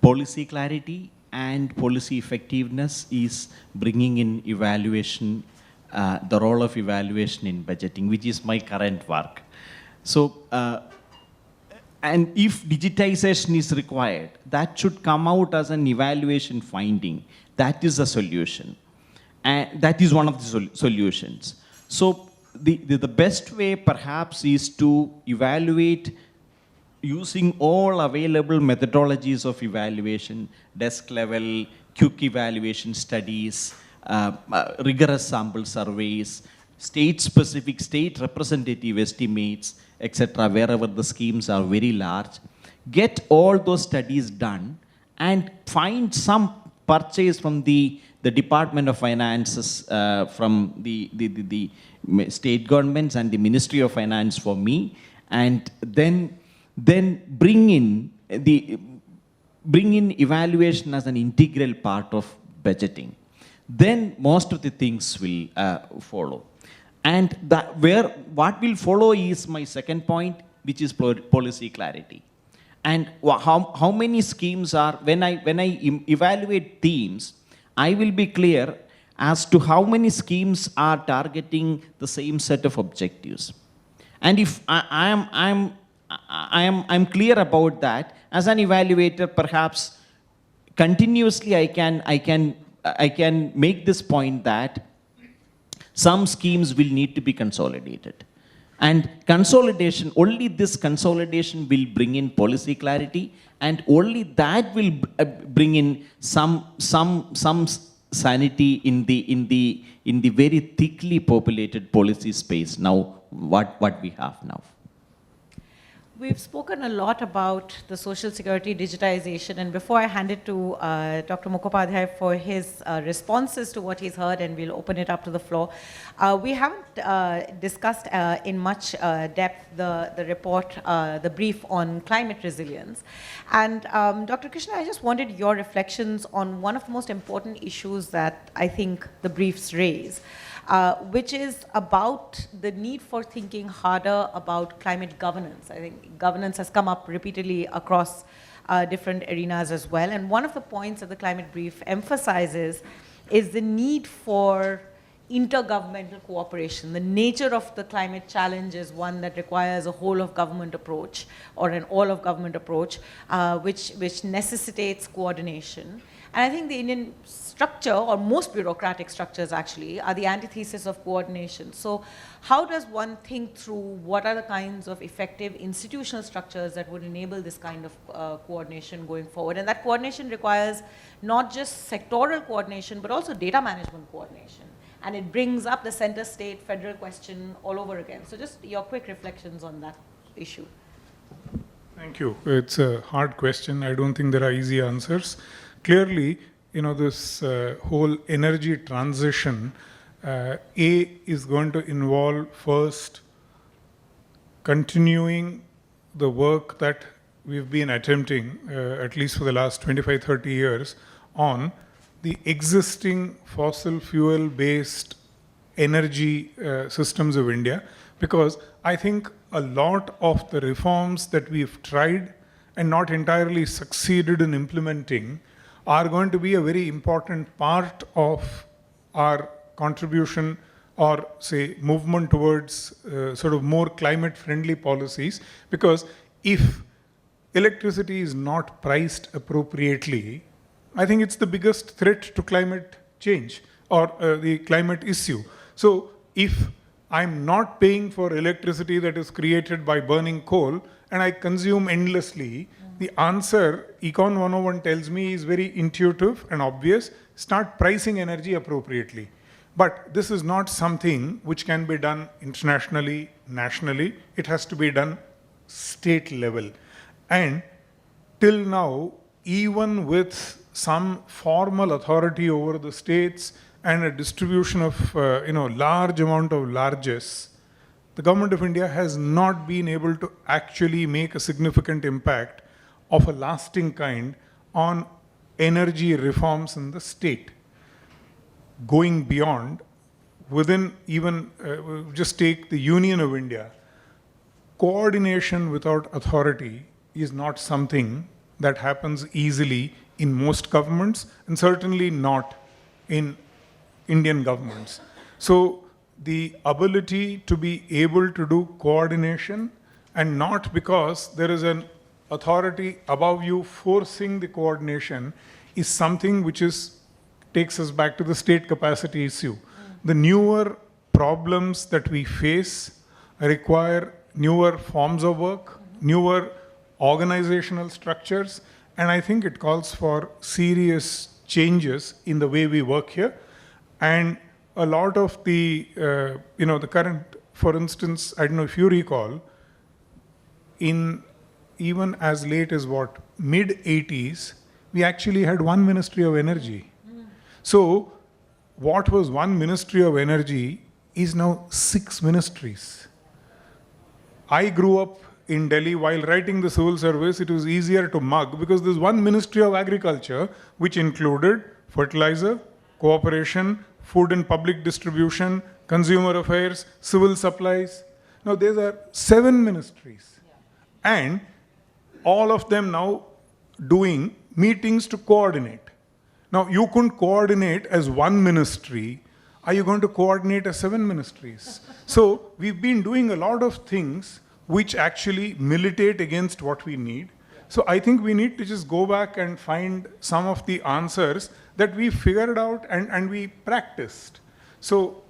policy clarity and policy effectiveness is bringing in evaluation, the role of evaluation in budgeting, which is my current work. So, and if digitization is required, that should come out as an evaluation finding. That is a solution. And that is one of the solutions. So, the best way perhaps is to evaluate using all available methodologies of evaluation, desk level, quick evaluation studies, rigorous sample surveys, state-specific, state representative estimates, etc., wherever the schemes are very large. Get all those studies done and find some purchase from the Department of Finances, from the state governments and the Ministry of Finance for me, and then bring in evaluation as an integral part of budgeting. Then most of the things will follow. And what will follow is my second point, which is policy clarity. And how many schemes are, when I evaluate themes, I will be clear as to how many schemes are targeting the same set of objectives. And if I'm clear about that, as an evaluator, perhaps continuously I can make this point that some schemes will need to be consolidated. And consolidation, only this consolidation will bring in policy clarity, and only that will bring in some sanity in the very thickly populated policy space now, what we have now. We've spoken a lot about the Social Security digitization, and before I hand it to Dr. Mukhopadhyay for his responses to what he's heard, and we'll open it up to the floor, we haven't discussed in much depth the report, the brief on climate resilience. And Dr. Krishna, I just wanted your reflections on one of the most important issues that I think the briefs raise, which is about the need for thinking harder about climate governance. I think governance has come up repeatedly across different arenas as well. And one of the points that the climate brief emphasizes is the need for intergovernmental cooperation. The nature of the climate challenge is one that requires a whole of government approach or an all of government approach, which necessitates coordination. And I think the Indian structure, or most bureaucratic structures actually, are the antithesis of coordination. So how does one think through what are the kinds of effective institutional structures that would enable this kind of coordination going forward? And that coordination requires not just sectoral coordination, but also data management coordination. And it brings up the center state federal question all over again. So just your quick reflections on that issue. Thank you. It's a hard question. I don't think there are easy answers. Clearly, this whole energy transition, is going to involve first continuing the work that we've been attempting, at least for the last 25, 30 years, on the existing fossil fuel-based energy systems of India, because I think a lot of the reforms that we've tried and not entirely succeeded in implementing are going to be a very important part of our contribution, or say movement towards sort of more climate-friendly policies, because if electricity is not priced appropriately, I think it's the biggest threat to climate change or the climate issue. So if I'm not paying for electricity that is created by burning coal and I consume endlessly, the answer, Econ 101 tells me, is very intuitive and obvious. Start pricing energy appropriately. But this is not something which can be done internationally, nationally. It has to be done state level. And till now, even with some formal authority over the states and a distribution of large amount of largesse, the government of India has not been able to actually make a significant impact of a lasting kind on energy reforms in the state. Going beyond, within even, just take the Union of India, coordination without authority is not something that happens easily in most governments and certainly not in Indian governments. So the ability to be able to do coordination, and not because there is an authority above you forcing the coordination, is something which takes us back to the state capacity issue. The newer problems that we face require newer forms of work, newer organizational structures, and I think it calls for serious changes in the way we work here. And a lot of the, the current, for instance, I don't know if you recall, in even as late as mid-80s, we actually had one Ministry of Energy. So what was one Ministry of Energy is now 6 ministries. I grew up in Delhi. While writing the civil service, it was easier to mug because there's one Ministry of Agriculture which included fertilizer, cooperation, food and public distribution, consumer affairs, civil supplies. Now there are 7 ministries. And all of them now doing meetings to coordinate. Now you couldn't coordinate as one ministry. Are you going to coordinate as 7 ministries? So we've been doing a lot of things which actually militate against what we need. So I think we need to just go back and find some of the answers that we figured out and we practiced. So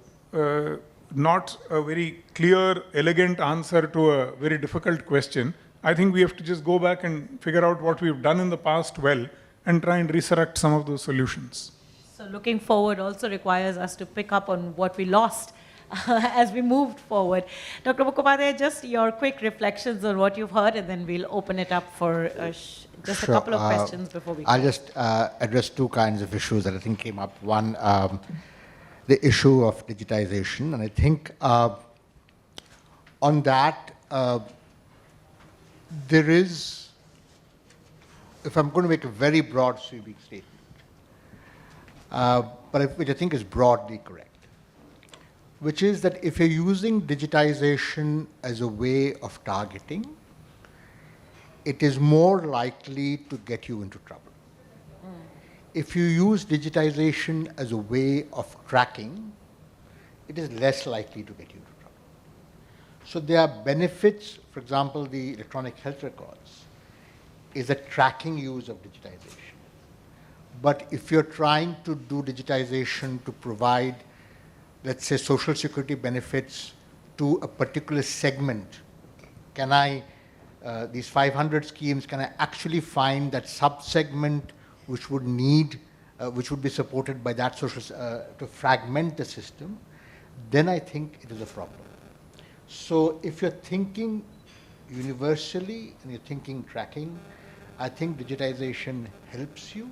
not a very clear, elegant answer to a very difficult question. I think we have to just go back and figure out what we've done in the past well and try and resurrect some of those solutions. So looking forward also requires us to pick up on what we lost as we moved forward. Dr. Mukhopadhyay, just your quick reflections on what you've heard, and then we'll open it up for just a couple of questions before we go. I'll just address 2 kinds of issues that I think came up. One, the issue of digitization, and I think on that, there is, if I'm going to make a very broad sweeping statement, which I think is broadly correct, which is that if you're using digitization as a way of targeting, it is more likely to get you into trouble. If you use digitization as a way of tracking, it is less likely to get you into trouble. So there are benefits. For example, the electronic health records is a tracking use of digitization. But if you're trying to do digitization to provide, let's say, social security benefits to a particular segment, can I, these 500 schemes, can I actually find that sub-segment which would need, which would be supported by that social, to fragment the system, then I think it is a problem. So if you're thinking universally and you're thinking tracking, I think digitization helps you.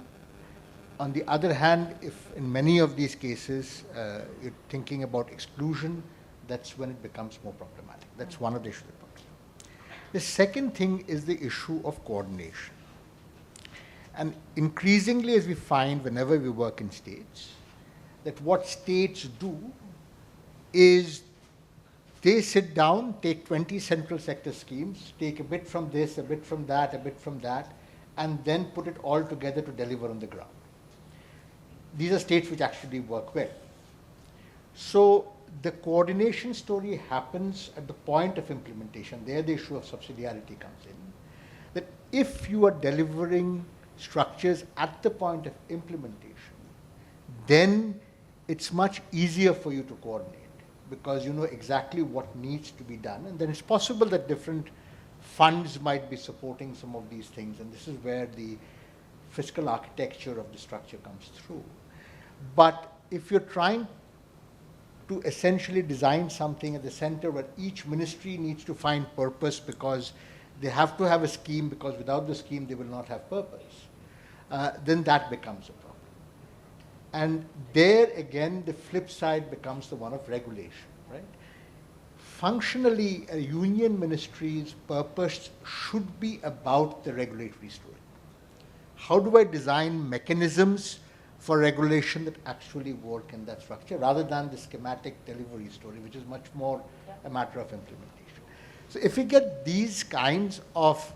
On the other hand, if in many of these cases you're thinking about exclusion, that's when it becomes more problematic. That's one of the issues. The second thing is the issue of coordination. And increasingly, as we find whenever we work in states, that what states do is they sit down, take 20 central sector schemes, take a bit from this, a bit from that, a bit from that, and then put it all together to deliver on the ground. These are states which actually work well. So the coordination story happens at the point of implementation. There the issue of subsidiarity comes in. That if you are delivering structures at the point of implementation, then it's much easier for you to coordinate. because you know exactly what needs to be done. And then it's possible that different funds might be supporting some of these things. And this is where the fiscal architecture of the structure comes through. But if you're trying to essentially design something at the center where each ministry needs to find purpose because they have to have a scheme, because without the scheme they will not have purpose, then that becomes a problem. And there again, the flip side becomes the one of regulation, right? Functionally, a union ministry's purpose should be about the regulatory story. How do I design mechanisms for regulation that actually work in that structure, rather than the schematic delivery story, which is much more a matter of implementation. So if we get these kinds of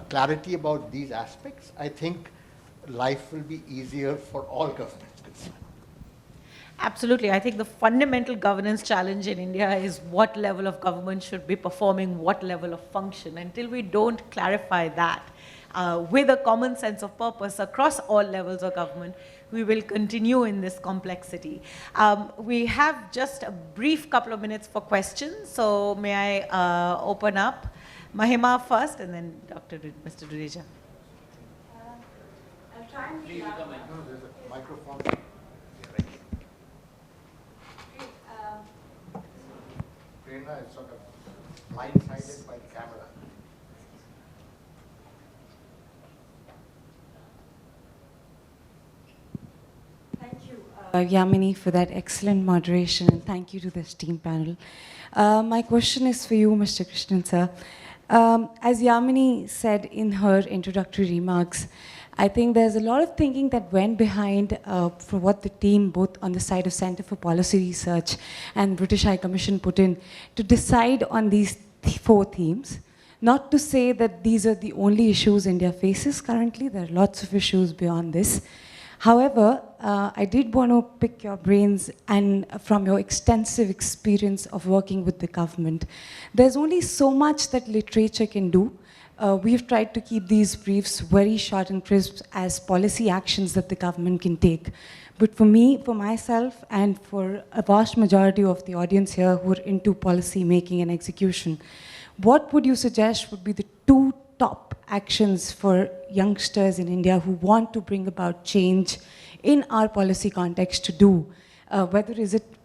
clarity about these aspects, I think life will be easier for all governments concerned. Absolutely. I think the fundamental governance challenge in India is what level of government should be performing what level of function. Until we don't clarify that with a common sense of purpose across all levels of government, we will continue in this complexity. We have just a brief couple of minutes for questions, so may I open up? Mahima first, and then Mr. Dudeja. I'll try and be There's a microphone. Prerna is sort of blindsided by the camera. Thank you, Yamini, for that excellent moderation, and thank you to this team panel. My question is for you, Mr. Krishnan, sir. As Yamini said in her introductory remarks, I think there's a lot of thinking that went behind for what the team, both on the side of Center for Policy Research and British High Commission, put in to decide on these 4 themes. Not to say that these are the only issues India faces currently. There are lots of issues beyond this. However, I did want to pick your brains, and from your extensive experience of working with the government, there's only so much that literature can do. We've tried to keep these briefs very short and crisp as policy actions that the government can take. But for me, for myself, and for a vast majority of the audience here who are into policy making and execution, what would you suggest would be the 2 top actions for youngsters in India who want to bring about change in our policy context to do? Whether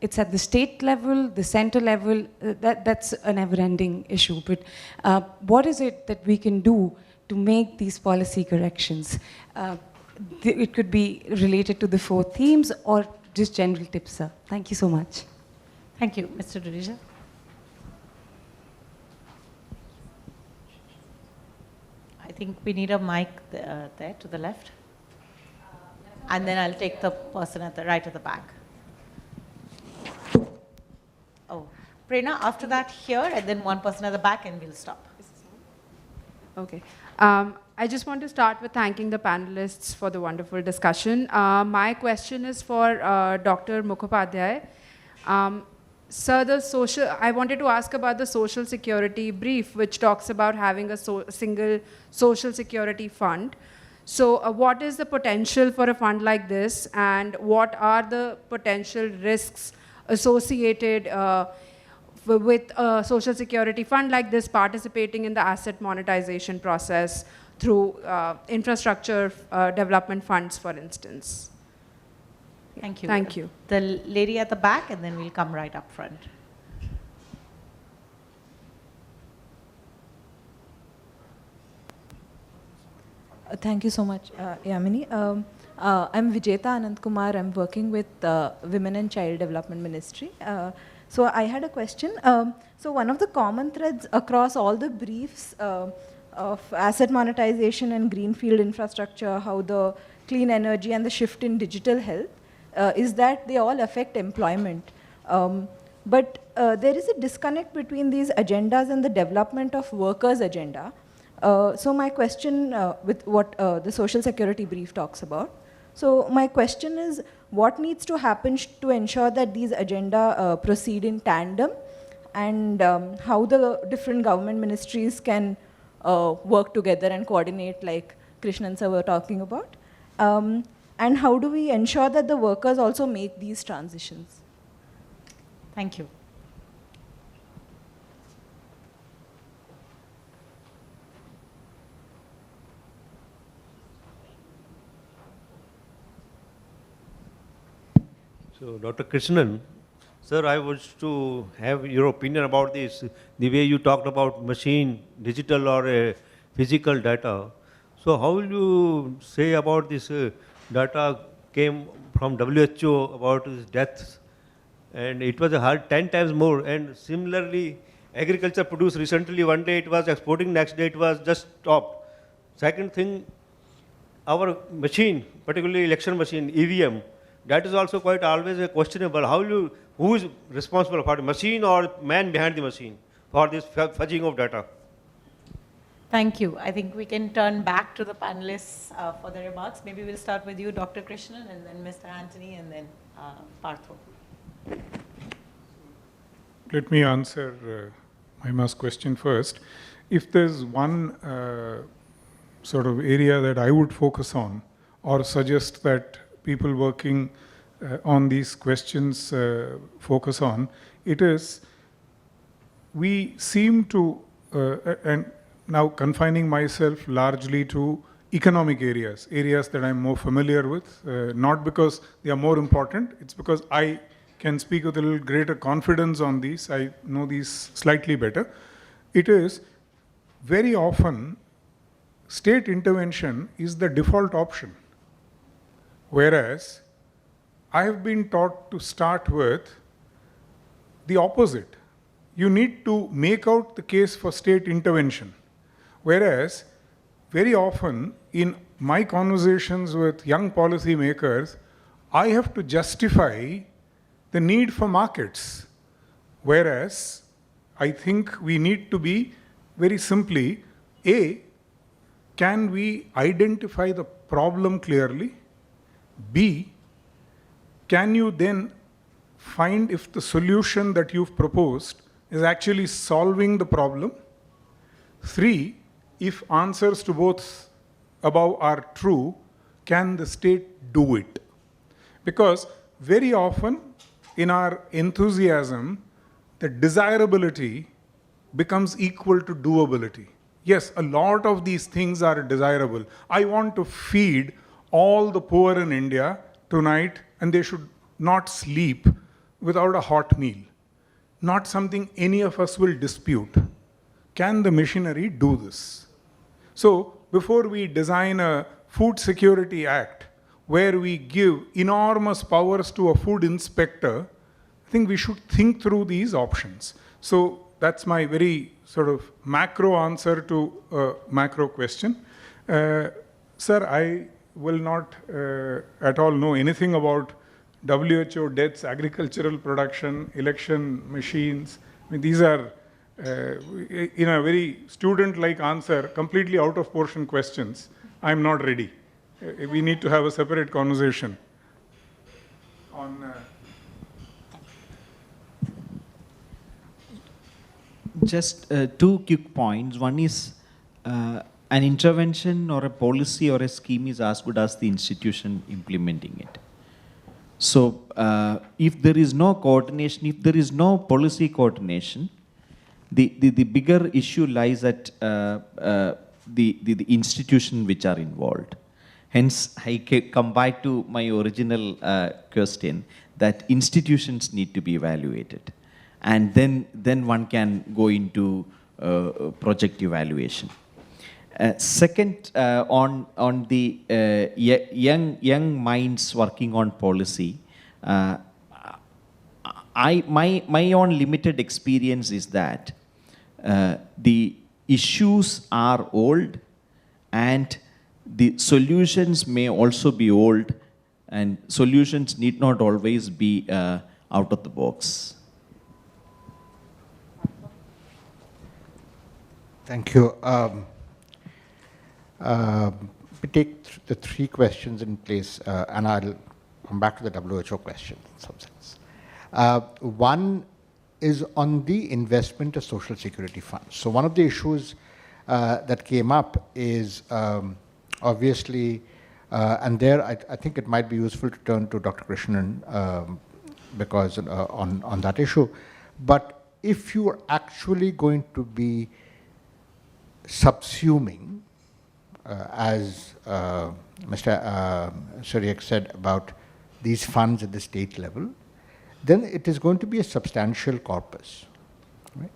it's at the state level, the center level, that's a never-ending issue. But what is it that we can do to make these policy corrections? It could be related to the 4 themes or just general tips, sir. Thank you so much. Thank you. Mr. Dudeja. I think we need a mic there to the left. And then I'll take the person at the right at the back. Oh, Prerna, after that here, and then one person at the back, and we'll stop. Okay. I just want to start with thanking the panelists for the wonderful discussion. My question is for Dr. Mukhopadhyay. Sir, I wanted to ask about the social security brief, which talks about having a single social security fund. So what is the potential for a fund like this, and what are the potential risks associated with a social security fund like this participating in the asset monetization process through infrastructure development funds, for instance? Thank you. Thank you. The lady at the back, and then we'll come right up front. Thank you so much, Yamini. I'm Vijeta Anand Kumar. I'm working with Women and Child Development Ministry. So I had a question. So one of the common threads across all the briefs of asset monetization and greenfield infrastructure, how the clean energy and the shift in digital health, is that they all affect employment. But there is a disconnect between these agendas and the development of workers' agenda. So my question with what the social security brief talks about. So my question is, what needs to happen to ensure that these agenda proceed in tandem, and how the different government ministries can work together and coordinate, like Krishnan sir were talking about? And how do we ensure that the workers also make these transitions? Thank you. So, Dr. Krishnan, sir, I wish to have your opinion about this. The way you talked about machine, digital or physical data. So, how will you say about this data came from WHO about his deaths, and it was a hard 10 times more. And similarly, agriculture produced recently, one day it was exporting, next day it was just stopped. Second thing, our machine, particularly election machine, EVM, that is also quite always a questionable. Who is responsible for the machine or man behind the machine for this fudging of data? Thank you. I think we can turn back to the panelists for the remarks. Maybe we'll start with you, Dr. Krishnan, and then Mr. Anthony, and then Partho. Let me answer Mahima's question first. If there's one sort of area that I would focus on or suggest that people working on these questions focus on, it is we seem to, and now confining myself largely to economic areas that I'm more familiar with, not because they are more important, it's because I can speak with a little greater confidence on these. I know these slightly better. It is very often state intervention is the default option. Whereas I have been taught to start with the opposite. You need to make out the case for state intervention. Whereas very often in my conversations with young policymakers, I have to justify the need for markets. Whereas I think we need to be very simply, A, can we identify the problem clearly? B, can you then find if the solution that you've proposed is actually solving the problem? 3, if answers to both above are true, can the state do it? Because very often in our enthusiasm, the desirability becomes equal to doability. Yes, a lot of these things are desirable. I want to feed all the poor in India tonight, and they should not sleep without a hot meal. Not something any of us will dispute. Can the machinery do this? So before we design a Food Security Act where we give enormous powers to a food inspector, I think we should think through these options. So that's my very sort of macro answer to a macro question. Sir, I will not at all know anything about WHO deaths, agricultural production, election machines. I mean, these are, in a very student-like answer, completely out-of-portion questions. I'm not ready. We need to have a separate conversation on... Just two quick points. One is an intervention or a policy or a scheme is as good as the institution implementing it. So if there is no coordination, if there is no policy coordination, the bigger issue lies at the institution which are involved. Hence, I come back to my original question that institutions need to be evaluated. And then one can go into project evaluation. Second, on the young minds working on policy, my own limited experience is that the issues are old and the solutions may also be old, and solutions need not always be out of the box. Thank you. We take the three questions in place, and I'll come back to the WHO question in some sense. One is on the investment of social security funds. So one of the issues that came up is obviously, and there I think it might be useful to turn to Dr. Krishnan because on that issue. But if you are actually going to be subsuming, as Mr. Suryak said about these funds at the state level, then it is going to be a substantial corpus. Right?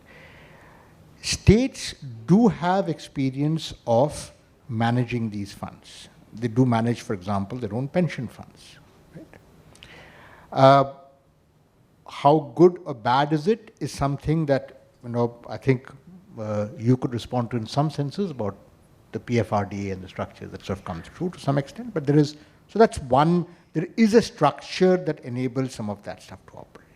States do have experience of managing these funds. They do manage, for example, their own pension funds. Right? How good or bad is it is something that, I think you could respond to in some senses about the PFRDA and the structure that sort of comes through to some extent. But there is, so that's one, there is a structure that enables some of that stuff to operate.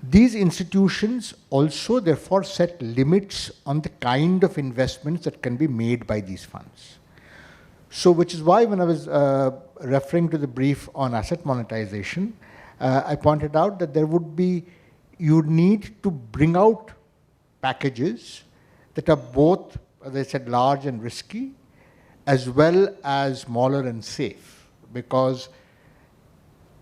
These institutions also therefore set limits on the kind of investments that can be made by these funds. So which is why when I was referring to the brief on asset monetization, I pointed out that there would be, you need to bring out packages that are both, as I said, large and risky, as well as smaller and safe, because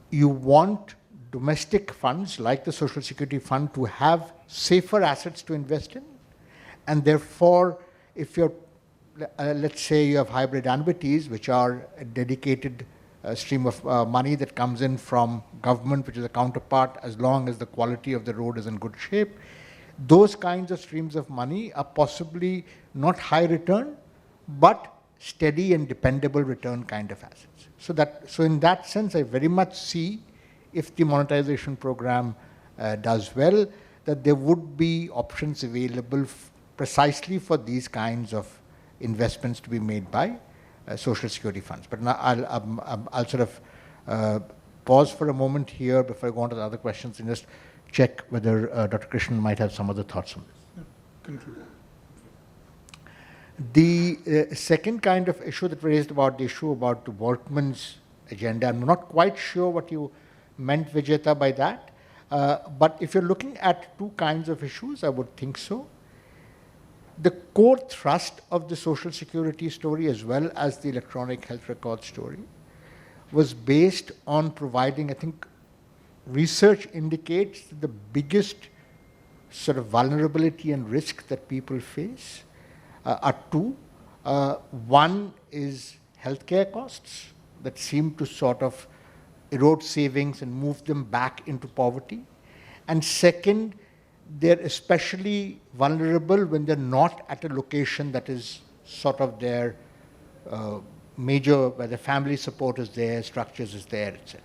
you want domestic funds like the Social Security Fund to have safer assets to invest in, and therefore, if you're, let's say you have hybrid annuities, which are a dedicated stream of money that comes in from government, which is a counterpart, as long as the quality of the road is in good shape, those kinds of streams of money are possibly not high return, but steady and dependable return kind of assets. So in that sense, I very much see, if the monetization program does well, that there would be options available precisely for these kinds of investments to be made by Social Security funds. But now I'll sort of pause for a moment here before I go on to the other questions and just check whether Dr. Krishnan might have some other thoughts on this. Conclude. The second kind of issue that raised about the issue about the workman's agenda, I'm not quite sure what you meant, Vijeta, by that. But if you're looking at two kinds of issues, I would think so. The core thrust of the Social Security story, as well as the electronic health record story, was based on providing, I think, research indicates that the biggest sort of vulnerability and risk that people face are two. One is healthcare costs that seem to sort of erode savings and move them back into poverty. And second, they're especially vulnerable when they're not at a location that is sort of their major, where the family support is there, structures is there, etc.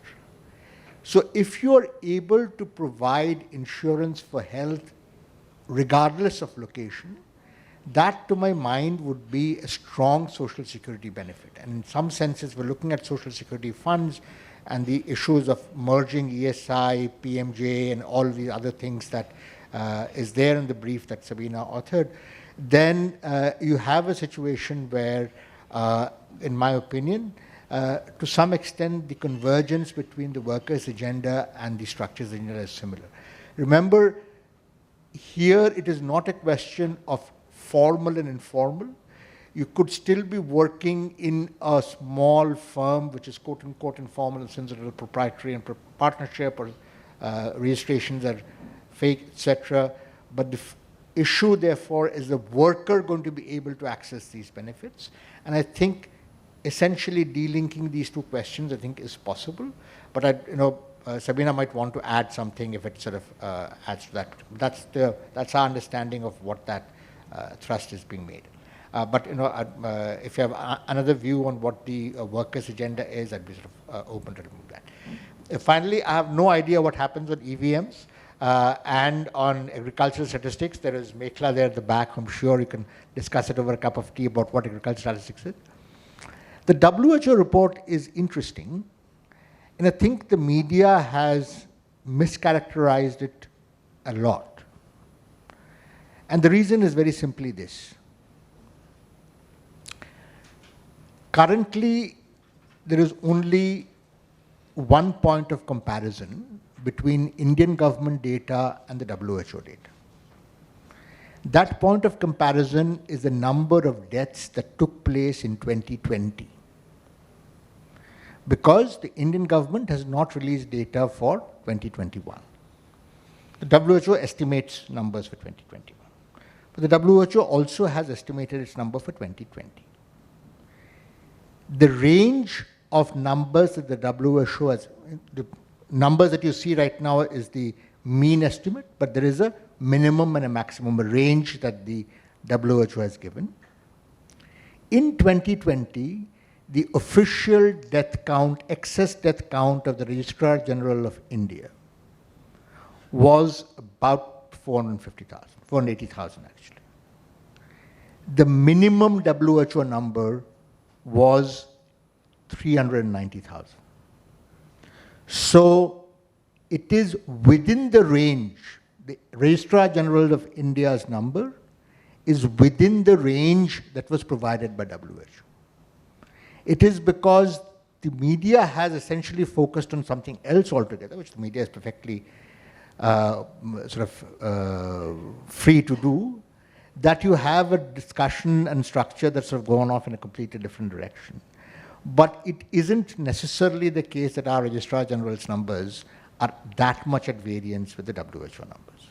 So if you're able to provide insurance for health regardless of location, that to my mind would be a strong Social Security benefit. And in some senses, we're looking at Social Security funds and the issues of merging ESI, PMJ, and all the other things that is there in the brief that Sabina authored, then you have a situation where, in my opinion, to some extent, the convergence between the workers' agenda and the structures agenda is similar. Remember, here it is not a question of formal and informal. You could still be working in a small firm, which is quote-unquote informal in the sense that it's a proprietary and partnership, or registrations are fake, etc. But the issue, therefore, is the worker going to be able to access these benefits? And I think essentially delinking these two questions, I think, is possible. But Sabina might want to add something if it sort of adds to that. That's our understanding of what that thrust is being made. But if you have another view on what the workers' agenda is, I'd be sort of open to remove that. Finally, I have no idea what happens on EVMs and on agricultural statistics. There is Mekhla there at the back. I'm sure you can discuss it over a cup of tea about what agricultural statistics is. The WHO report is interesting, and I think the media has mischaracterized it a lot. And the reason is very simply this. Currently, there is only one point of comparison between Indian government data and the WHO data. That point of comparison is the number of deaths that took place in 2020. Because the Indian government has not released data for 2021. The WHO estimates numbers for 2021. But the WHO also has estimated its number for 2020. The range of numbers that the WHO has. The numbers that you see right now is the mean estimate, but there is a minimum and a maximum, a range that the WHO has given. In 2020, the official death count, excess death count of the Registrar General of India was about 450,000, 480,000 actually. The minimum WHO number was 390,000. So it is within the range. The Registrar General of India's number is within the range that was provided by WHO. It is because the media has essentially focused on something else altogether, which the media is perfectly free to do, that you have a discussion and structure that's sort of gone off in a completely different direction. But it isn't necessarily the case that our Registrar General's numbers are that much at variance with the WHO numbers.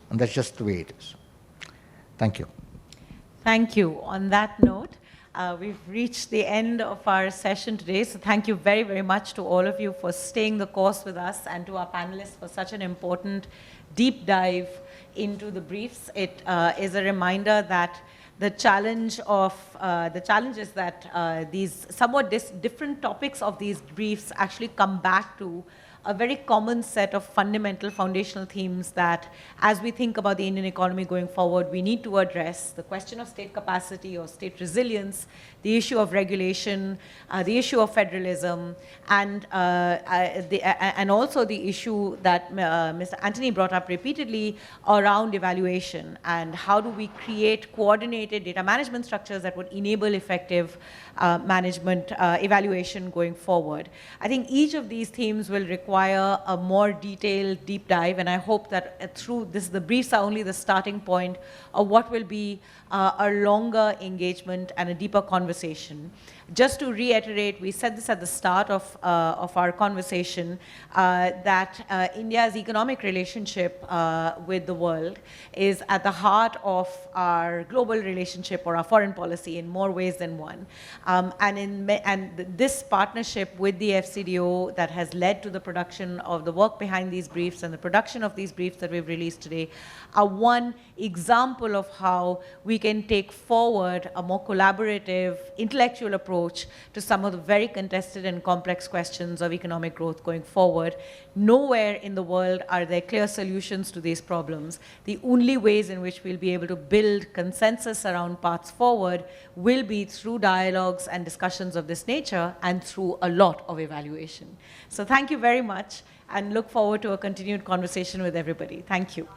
And that's just the way it is. Thank you. Thank you. On that note, we've reached the end of our session today. So thank you very, very much to all of you for staying the course with us, and to our panelists for such an important deep dive into the briefs. It is a reminder that the challenge is that these somewhat different topics of these briefs actually come back to a very common set of fundamental foundational themes that, as we think about the Indian economy going forward, we need to address: the question of state capacity or state resilience, the issue of regulation, the issue of federalism, and also the issue that Mr. Anthony brought up repeatedly around evaluation, and how do we create coordinated data management structures that would enable effective management evaluation going forward. I think each of these themes will require a more detailed deep dive, and I hope that through this, the briefs are only the starting point of what will be a longer engagement and a deeper conversation. Just to reiterate, we said this at the start of our conversation, that India's economic relationship with the world is at the heart of our global relationship or our foreign policy in more ways than one. And this partnership with the FCDO that has led to the production of the work behind these briefs and the production of these briefs that we've released today are one example of how we can take forward a more collaborative, intellectual approach to some of the very contested and complex questions of economic growth going forward. Nowhere in the world are there clear solutions to these problems. The only ways in which we'll be able to build consensus around paths forward will be through dialogues and discussions of this nature, and through a lot of evaluation. So thank you very much, and look forward to a continued conversation with everybody. Thank you.